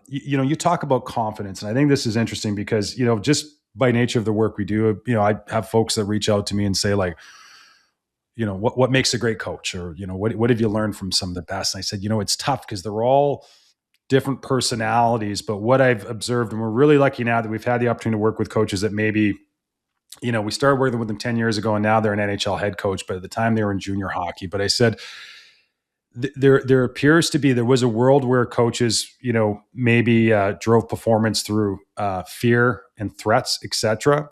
you talk about confidence, and I think this is interesting because, just by nature of the work we do, I have folks that reach out to me and say like, what makes a great coach, or, what have you learned from some of the best? And I said, it's tough because they're all different personalities, but what I've observed, and we're really lucky now that we've had the opportunity to work with coaches that maybe, we started working with them 10 years ago and now they're an NHL head coach, but at the time they were in junior hockey. But I said, there appears to be, there was a world where coaches, maybe drove performance through fear and threats, etc.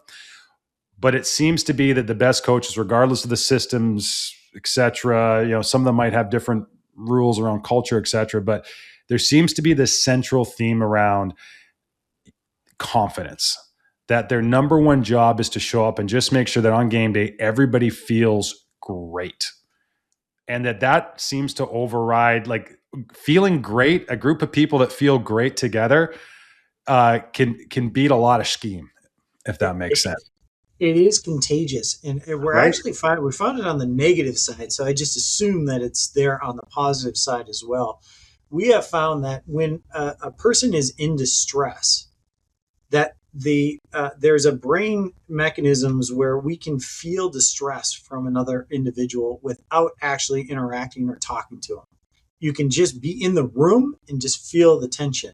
But it seems to be that the best coaches, regardless of the systems, etc., some of them might have different rules around culture, etc. But there seems to be this central theme around confidence, that their number one job is to show up and just make sure that on game day, everybody feels great. And that seems to override, like, feeling great. A group of people that feel great together can beat a lot of scheme, if that makes sense. It is contagious, and we're Right? actually we found it on the negative side. So I just assume that it's there on the positive side as well. We have found that when a person is in distress, that there's a brain mechanisms where we can feel distress from another individual without actually interacting or talking to them. You can just be in the room and just feel the tension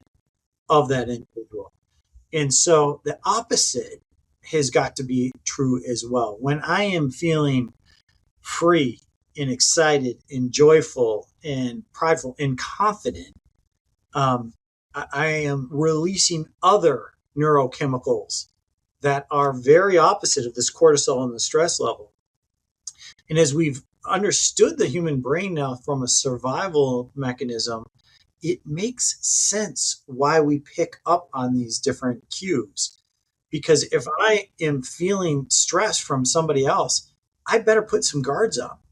of that individual. And so the opposite has got to be true as well. When I am feeling free and excited and joyful and prideful and confident, I am releasing other neurochemicals that are very opposite of this cortisol and the stress level. And as we've understood the human brain now from a survival mechanism, it makes sense why we pick up on these different cues. Because if I am feeling stress from somebody else, I better put some guards up.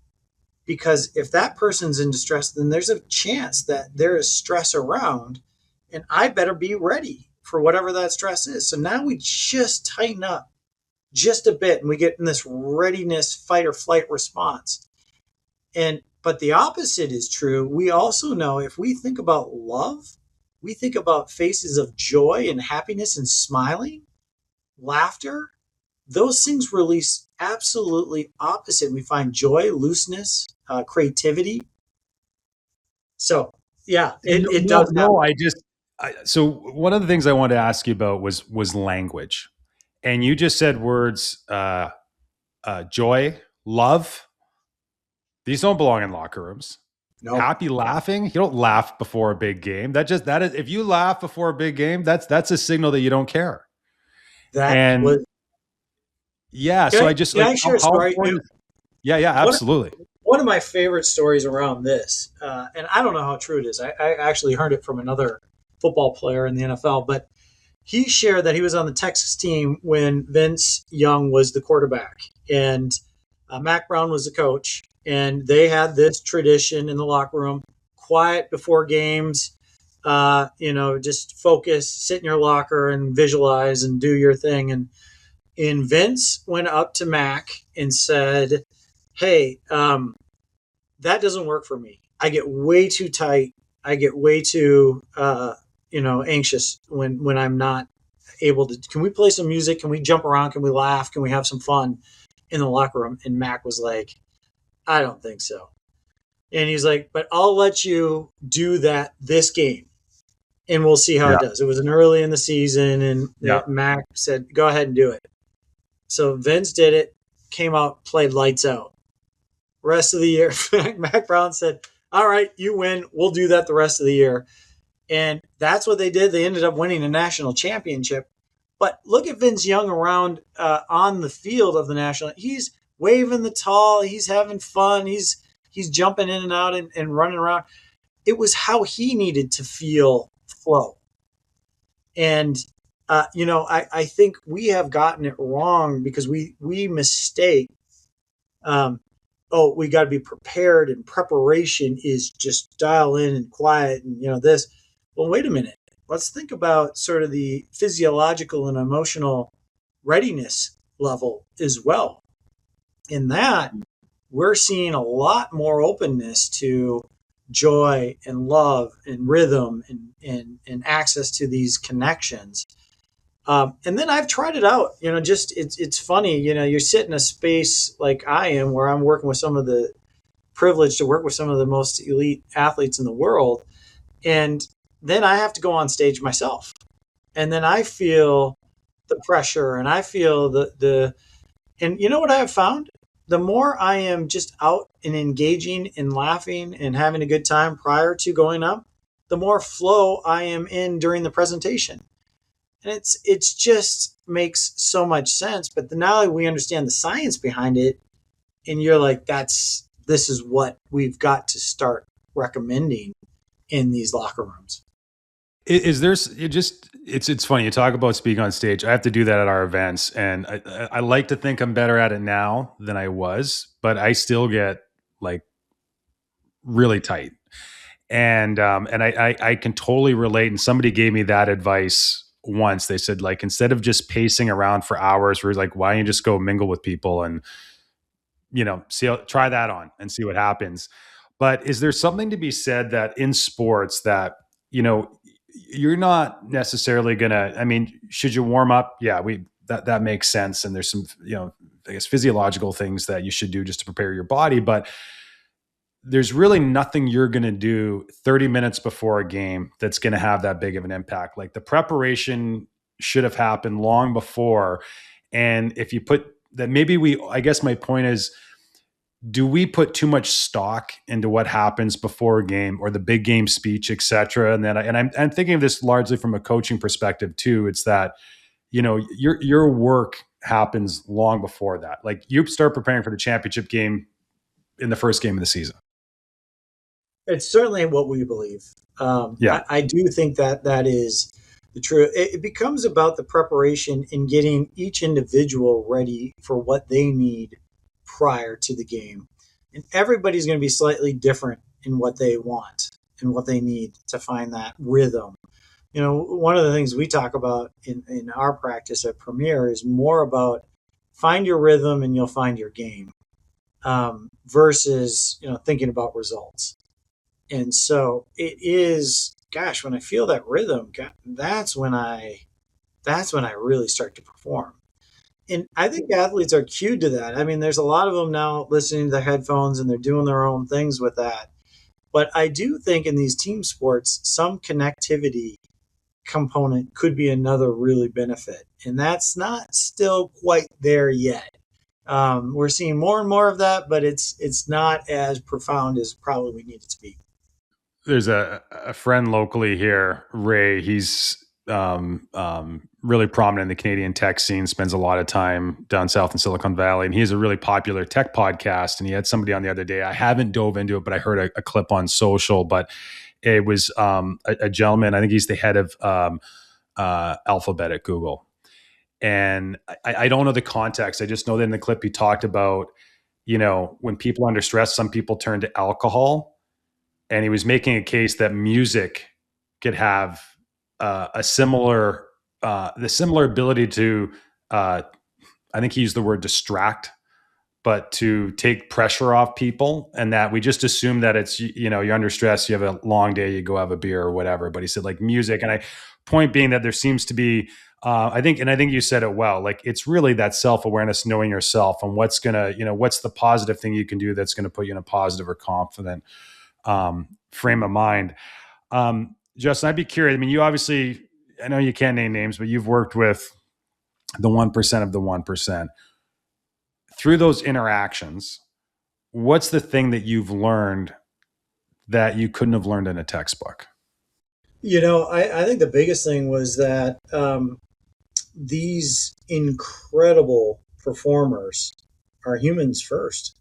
Because if that person's in distress, then there's a chance that there is stress around, and I better be ready for whatever that stress is. So now we just tighten up just a bit, and we get in this readiness, fight or flight response. But the opposite is true. We also know if we think about love, we think about faces of joy and happiness and smiling, laughter. Those things release absolutely opposite. We find joy, looseness, creativity. So yeah, it does happen. So one of the things I wanted to ask you about was language, and you just said words, joy, love. These don't belong in locker rooms. No, Happy, laughing. You don't laugh before a big game. That is, if you laugh before a big game, that's a signal that you don't care. that And was. yeah, Can so I, I just can like I share a how story? important. Yeah, absolutely. One of my favorite stories around this, and I don't know how true it is. I actually heard it from another football player in the NFL, but he shared that he was on the Texas team when Vince Young was the quarterback, and Mac Brown was the coach, and they had this tradition in the locker room: quiet before games. Just focus, sit in your locker, and visualize and do your thing. And Vince went up to Mac and said, "Hey, that doesn't work for me. I get way too tight. I get way too, anxious when I'm not able to. Can we play some music? Can we jump around? Can we laugh? Can we have some fun?" in the locker room. And Mac was like, I don't think so. And he's like, but I'll let you do that this game and we'll see how Yeah. it does. It was an early in the season, and Yeah. Mac said, go ahead and do it. So Vince did it, came out, played lights out. Rest of the year, Mac Brown said, all right, you win. We'll do that the rest of the year. And that's what they did. They ended up winning a national championship. But look at Vince Young around on the field of the national. He's waving the towel. He's having fun. He's jumping in and out and running around. It was how he needed to feel flow. And I think we have gotten it wrong because we mistake. We got to be prepared, and preparation is just dial in and quiet, and this. Well, wait a minute. Let's think about sort of the physiological and emotional readiness level as well. In that, we're seeing a lot more openness to joy and love and rhythm and access to these connections. And then I've tried it out. It's funny. You sit in a space like I am, where I'm working with some of the privileged to work with some of the most elite athletes in the world, and then I have to go on stage myself, and then I feel the pressure, and I feel and you know what I have found? The more I am just out and engaging and laughing and having a good time prior to going up, the more flow I am in during the presentation. And it's just makes so much sense. But now we understand the science behind it, and you're like, this is what we've got to start recommending in these locker rooms. Is there it's funny you talk about speaking on stage. I have to do that at our events, and I like to think I'm better at it now than I was, but I still get like really tight, and I can totally relate. And somebody gave me that advice once. They said, like, instead of just pacing around for hours, we're like, why don't you just go mingle with people and try that on and see what happens. But is there something to be said that in sports that you're not necessarily gonna, I mean, should you warm up? Yeah, that makes sense. And there's some, I guess, physiological things that you should do just to prepare your body. But there's really nothing you're going to do 30 minutes before a game that's going to have that big of an impact. Like, the preparation should have happened long before. And if you put that, I guess my point is, do we put too much stock into what happens before a game or the big game speech, et cetera? And then I'm thinking of this largely from a coaching perspective too. It's that, your work happens long before that. Like, you start preparing for the championship game in the first game of the season. It's certainly what we believe. Yeah. I do think that is the truth. It becomes about the preparation and getting each individual ready for what they need prior to the game. And everybody's going to be slightly different in what they want and what they need to find that rhythm. One of the things we talk about in our practice at Premier is more about find your rhythm and you'll find your game, versus, thinking about results. And so it is, gosh, when I feel that rhythm, that's when I really start to perform. And I think athletes are cued to that. I mean, there's a lot of them now listening to the headphones and they're doing their own things with that. But I do think in these team sports, some connectivity component could be another really benefit. And that's not still quite there yet. We're seeing more and more of that, but it's not as profound as probably we need it to be. There's a friend locally here, Ray. He's really prominent in the Canadian tech scene, spends a lot of time down south in Silicon Valley, and he has a really popular tech podcast. And he had somebody on the other day. I haven't dove into it, but I heard a clip on social. But it was a gentleman. I think he's the head of Alphabet at Google. And I don't know the context. I just know that in the clip he talked about, when people are under stress, some people turn to alcohol. And he was making a case that music could have the similar ability to, I think he used the word distract, but to take pressure off people, and that we just assume that it's, you're under stress, you have a long day, you go have a beer or whatever. But he said, like, music, and point being that there seems to be I think you said it well. Like it's really that self-awareness, knowing yourself and what's gonna, what's the positive thing you can do that's gonna put you in a positive or confident frame of mind. Justin, I'd be curious. I mean, you obviously, I know you can't name names, but you've worked with the 1% of the 1%. Through those interactions, what's the thing that you've learned that you couldn't have learned in a textbook? I think the biggest thing was that these incredible performers are humans first.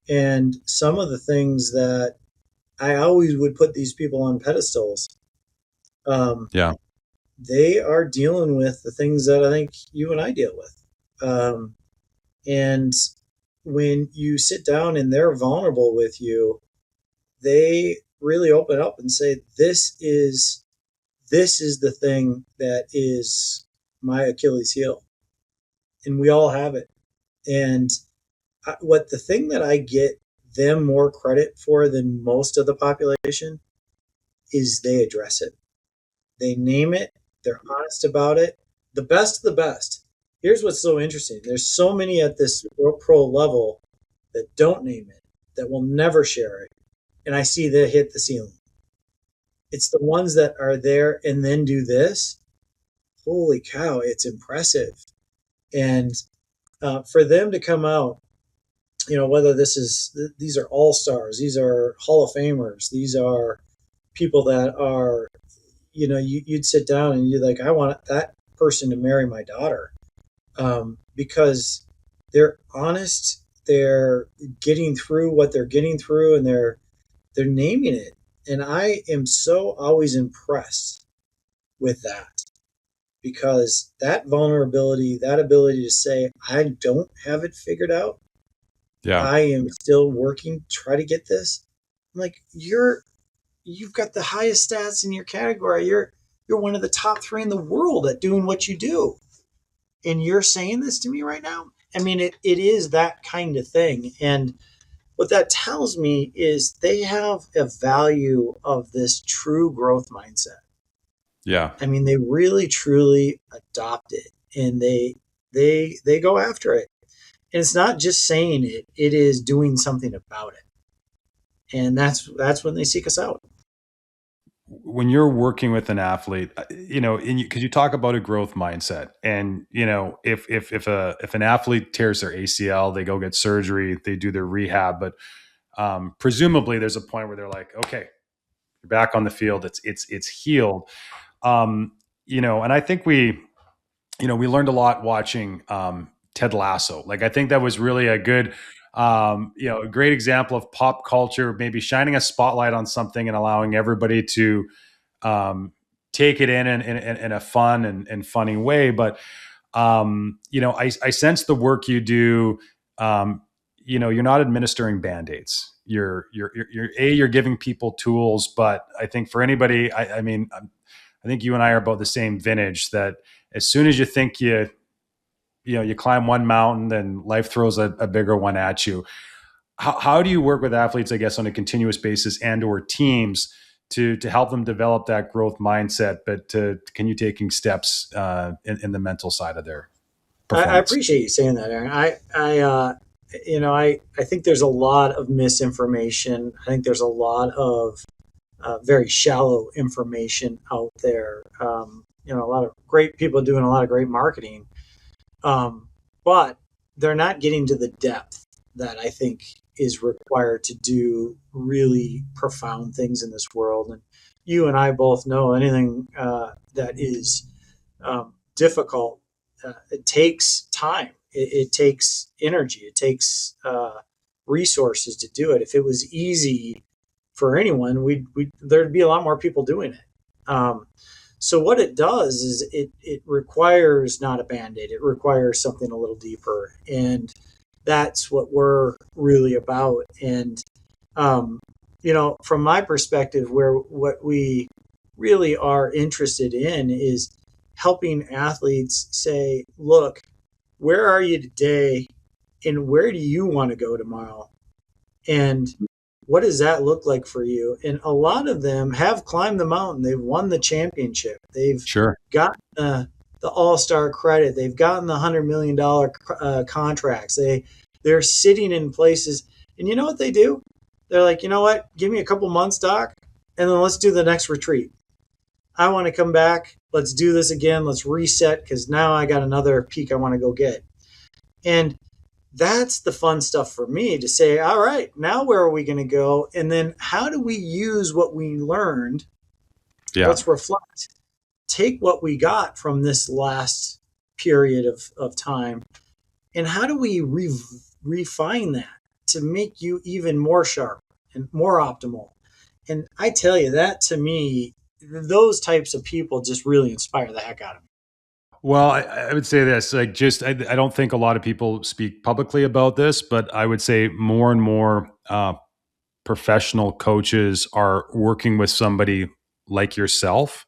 And some of the things that I always would put these people on pedestals, um, Yeah. they are dealing with the things that I think you and I deal with. And when you sit down and they're vulnerable with you, they really open up and say, this is the thing that is my Achilles heel. And we all have it. And what the thing that I get them more credit for than most of the population is they address it. They name it, they're honest about it. The best of the best. Here's what's so interesting. There's so many at this pro level that don't name it, that will never share it. And I see they hit the ceiling. It's the ones that are there and then do this. Holy cow, it's impressive. And for them to come out, whether these are all stars, these are Hall of Famers, these are people that are, you'd sit down and you're like, I want that person to marry my daughter, because they're honest, they're getting through what they're getting through, and they're naming it. And I am so always impressed with that, because that vulnerability, that ability to say, I don't have it figured out. Yeah. I am still working to try to get this. I'm like, you've got the highest stats in your category. You're one of the top 3 in the world at doing what you do. And you're saying this to me right now? I mean, it is that kind of thing. And what that tells me is they have a value of this true growth mindset. Yeah. I mean, they really truly adopt it, and they go after it. And it's not just saying it, it is doing something about it. And that's when they seek us out. When you're working with an athlete, because you talk about a growth mindset, and if an athlete tears their ACL, they go get surgery, they do their rehab, but presumably there's a point where they're like, okay, you're back on the field, it's healed. And I think we learned a lot watching Ted Lasso. Like I think that was really a good, a great example of pop culture, maybe shining a spotlight on something and allowing everybody to take it in a fun and funny way. But I sense the work you do. You're not administering band-aids. You're giving people tools, but I think for anybody, I mean, I think you and I are about the same vintage, that as soon as you think you climb one mountain, then life throws a bigger one at you. How do you work with athletes, I guess, on a continuous basis and or teams to help them develop that growth mindset, but can you taking steps in the mental side of their performance? I appreciate you saying that, Aaron. I think there's a lot of misinformation. I think there's a lot of very shallow information out there. A lot of great people doing a lot of great marketing, but they're not getting to the depth that I think is required to do really profound things in this world. And you and I both know anything that is difficult, it takes time. It takes energy. It takes resources to do it. If it was easy for anyone, there'd be a lot more people doing it. So what it does is it requires not a Band-Aid. It requires something a little deeper. And that's what we're really about. And, from my perspective, what we really are interested in is helping athletes say, look, where are you today and where do you want to go tomorrow? And what does that look like for you? And a lot of them have climbed the mountain. They've won the championship. They've Sure. gotten the all-star credit. They've gotten the $100 million contracts. They're sitting in places, and you know what they do? They're like, you know what? Give me a couple months, doc, and then let's do the next retreat. I want to come back. Let's do this again. Let's reset, because now I got another peak I want to go get. And that's the fun stuff for me, to say, all right, now where are we going to go? And then how do we use what we learned? Yeah. Let's reflect. Take what we got from this last period of time, and how do we refine that to make you even more sharp and more optimal? And I tell you, that to me, those types of people just really inspire the heck out of me. Well, I would say this, like, just, I don't think a lot of people speak publicly about this, but I would say more and more professional coaches are working with somebody like yourself.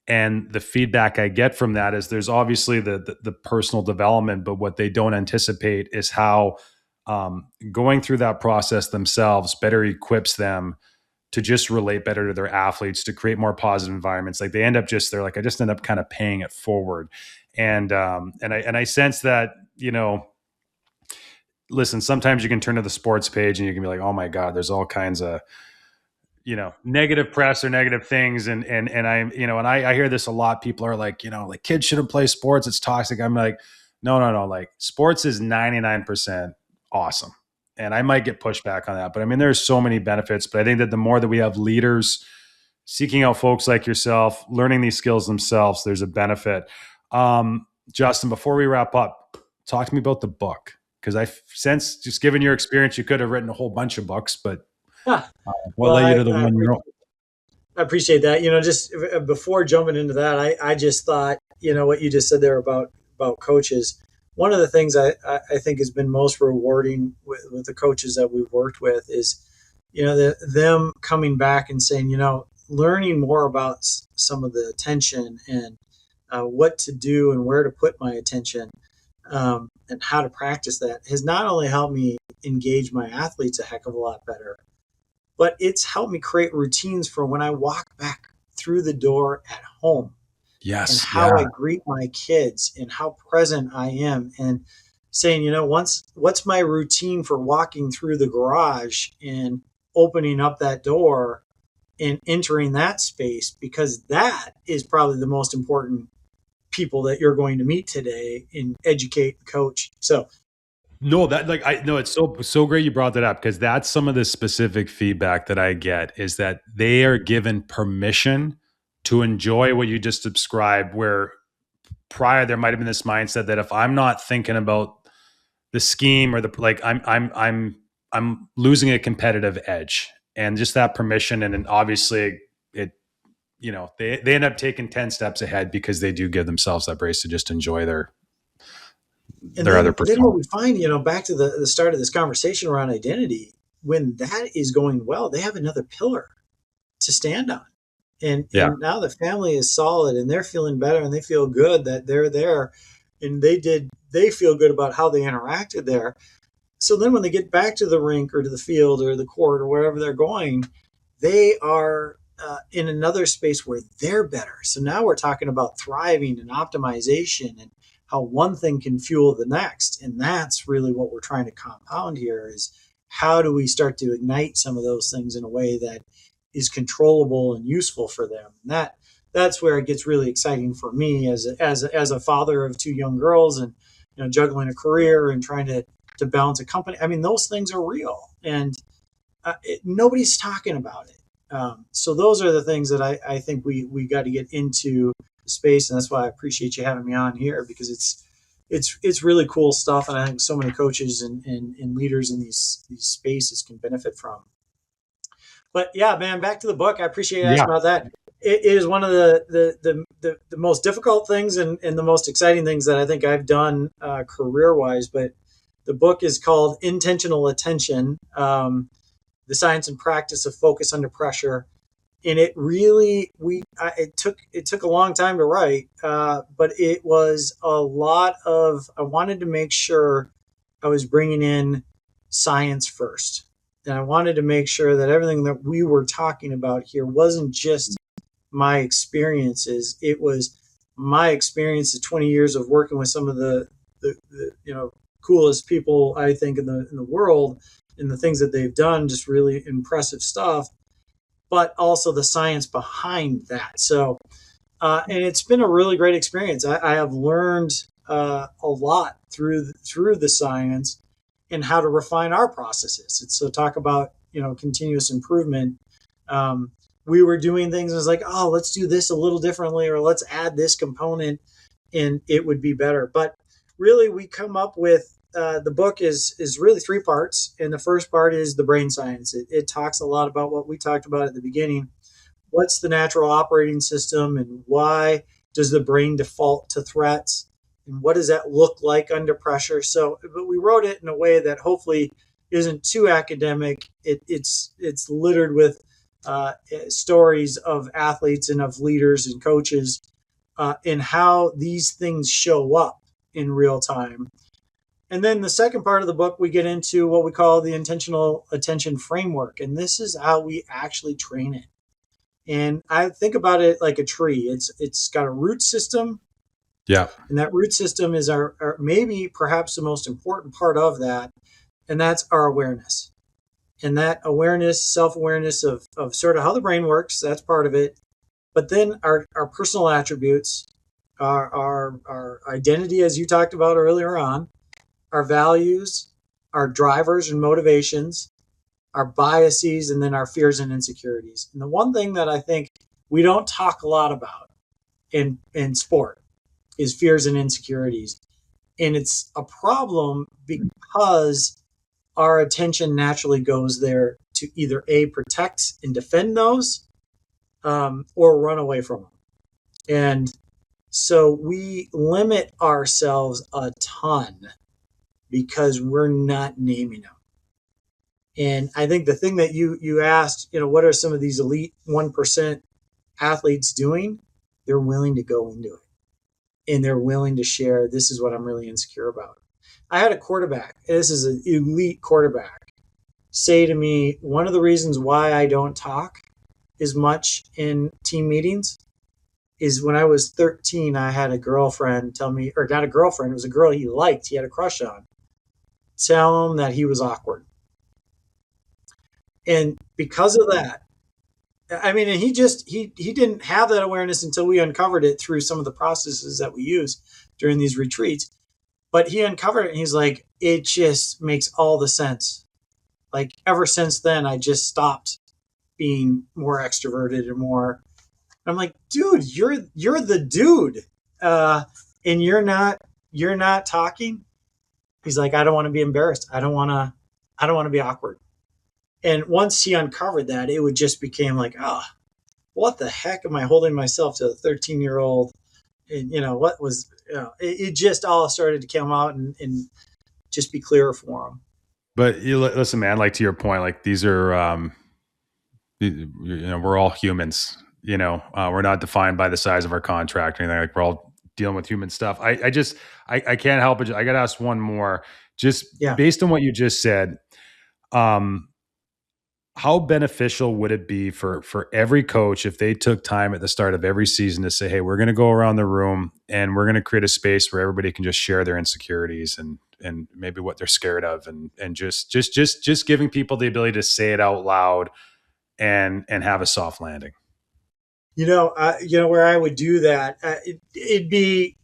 And the feedback I get from that is there's obviously the personal development, but what they don't anticipate is how going through that process themselves better equips them to just relate better to their athletes, to create more positive environments. Like, they end up they're like, I just end up kind of paying it forward. And I sense that, listen, sometimes you can turn to the sports page and you can be like, oh my God, there's all kinds of, negative press or negative things. And I hear this a lot. People are like, like, kids shouldn't play sports. It's toxic. I'm like, no. Like, sports is 99% awesome. And I might get pushback on that, but I mean, there's so many benefits. But I think that the more that we have leaders seeking out folks like yourself, learning these skills themselves, there's a benefit. Justin, before we wrap up, talk to me about the book. Because I sense, just given your experience, you could have written a whole bunch of books, but what Well, led you to the one you wrote? I appreciate that. Just before jumping into that, I just thought, what you just said there about coaches. One of the things I think has been most rewarding with the coaches that we've worked with is, them coming back and saying, learning more about some of the attention and what to do and where to put my attention, and how to practice that, has not only helped me engage my athletes a heck of a lot better, but it's helped me create routines for when I walk back through the door at home. Yes. And how I greet my kids and how present I am, and saying, what's my routine for walking through the garage and opening up that door and entering that space, because that is probably the most important people that you're going to meet today and educate and coach. So no, that, like, I know it's so great you brought that up, because that's some of the specific feedback that I get, is that they are given permission to enjoy what you just described, where prior there might have been this mindset that if I'm not thinking about the scheme or I'm losing a competitive edge. And just that permission, and then obviously it, they end up taking 10 steps ahead because they do give themselves that grace to just enjoy their other persona. Then what we find, back to the start of this conversation around identity, when that is going well, they have another pillar to stand on. And now the family is solid and they're feeling better and they feel good that they're there, and they feel good about how they interacted there. So then when they get back to the rink or to the field or the court or wherever they're going, they are in another space where they're better. So now we're talking about thriving and optimization, and how one thing can fuel the next. And that's really what we're trying to compound here, is how do we start to ignite some of those things in a way that is controllable and useful for them. And that's where it gets really exciting for me as a father of two young girls, and juggling a career and trying to balance a company. I mean, those things are real, and nobody's talking about it. So those are the things that I think we got to get into the space, and that's why I appreciate you having me on here, because it's really cool stuff, and I think so many coaches and leaders in these spaces can benefit from. But yeah, man, back to the book. I appreciate you asking about that. It is one of the most difficult things and the most exciting things that I think I've done career-wise. But the book is called Intentional Attention, the Science and Practice of Focus Under Pressure. And it really, it took a long time to write, but it was a lot of, I wanted to make sure I was bringing in science first. And I wanted to make sure that everything that we were talking about here wasn't just my experiences. It was my experience of 20 years of working with some of the coolest people I think in the world, and the things that they've done, just really impressive stuff, but also the science behind that. So, and it's been a really great experience. I have learned a lot through the science and how to refine our processes. And so talk about continuous improvement. Um, we were doing things and it was like, oh, let's do this a little differently, or let's add this component, and it would be better. But really, we come up with the book is really three parts, and the first part is the brain science. It talks a lot about what we talked about at the beginning. What's the natural operating system, and why does the brain default to threats, and what does that look like under pressure? So, but we wrote it in a way that hopefully isn't too academic. It's littered with stories of athletes and of leaders and coaches, and how these things show up in real time. And then the second part of the book, we get into what we call the intentional attention framework, and this is how we actually train it. And I think about it like a tree. It's got a root system, Yeah. and that root system is our maybe perhaps the most important part of that, and that's our awareness. And that awareness, self-awareness of sort of how the brain works, that's part of it. But then our personal attributes, our identity, as you talked about earlier on, our values, our drivers and motivations, our biases, and then our fears and insecurities. And the one thing that I think we don't talk a lot about in sport is fears and insecurities. And it's a problem because our attention naturally goes there to either A, protect and defend those, or run away from them. And so we limit ourselves a ton because we're not naming them. And I think the thing that you asked, what are some of these elite 1% athletes doing? They're willing to go into it, and they're willing to share, this is what I'm really insecure about. I had a quarterback, this is an elite quarterback, say to me, one of the reasons why I don't talk as much in team meetings is when I was 13, I had a girlfriend tell me, or not a girlfriend, it was a girl he liked, he had a crush on, tell him that he was awkward. And because of that, I mean, and he didn't have that awareness until we uncovered it through some of the processes that we use during these retreats. But he uncovered it, and he's like, it just makes all the sense. Like, ever since then, I just stopped being more extroverted and more. I'm like, dude, you're the dude, and you're not talking. He's like, I don't want to be embarrassed. I don't want to be awkward. And once he uncovered that, it would just became like, what the heck am I holding myself to a 13-year-old? And, what was, it just all started to come out and just be clearer for him. But listen, man, like to your point, like these are, we're all humans, we're not defined by the size of our contract or anything. Like we're all dealing with human stuff. I can't help it. I got to ask one more, just based on what you just said. How beneficial would it be for every coach if they took time at the start of every season to say, hey, we're going to go around the room and we're going to create a space where everybody can just share their insecurities and maybe what they're scared of, and just giving people the ability to say it out loud and have a soft landing. Where I would do that, it'd be,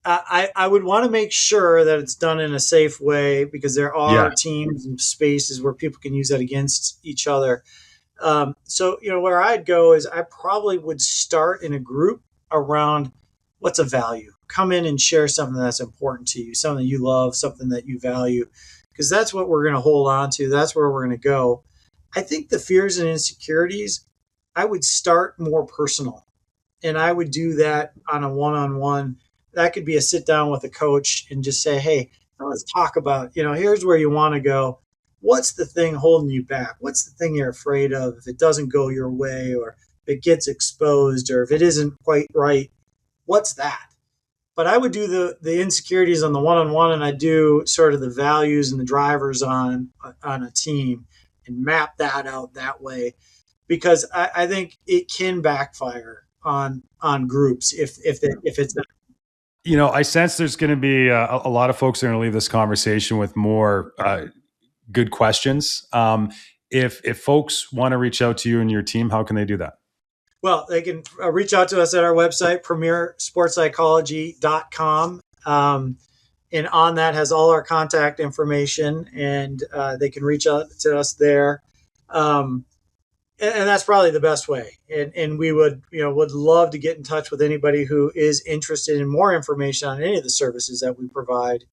I would want to make sure that it's done in a safe way, because there are teams and spaces where people can use that against each other. So, where I'd go is I probably would start in a group around what's a value. Come in and share something that's important to you, something you love, something that you value, because that's what we're going to hold on to. That's where we're going to go. I think the fears and insecurities, I would start more personal, and I would do that on a one-on-one. That could be a sit down with a coach and just say, hey, let's talk about, here's where you want to go. What's the thing holding you back? What's the thing you're afraid of if it doesn't go your way, or if it gets exposed, or if it isn't quite right? What's that? But I would do the insecurities on the one-on-one, and I do sort of the values and the drivers on a team and map that out that way, because I think it can backfire. on groups if it's I sense there's going to be a lot of folks that are going to leave this conversation with more good questions. If folks want to reach out to you and your team, how can they do that? Well, they can reach out to us at our website, premiersportspsychology.com. And on that has all our contact information, and they can reach out to us there. And that's probably the best way. And we would love to get in touch with anybody who is interested in more information on any of the services that we provide.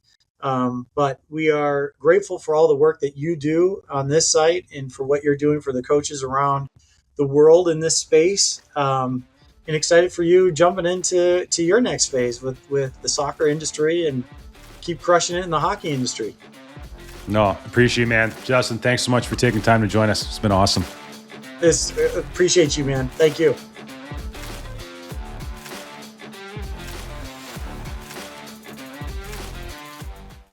But we are grateful for all the work that you do on this site and for what you're doing for the coaches around the world in this space. And excited for you jumping into your next phase with the soccer industry and keep crushing it in the hockey industry. No, appreciate it, man. Justin, thanks so much for taking time to join us. It's been awesome. Appreciate you, man. Thank you.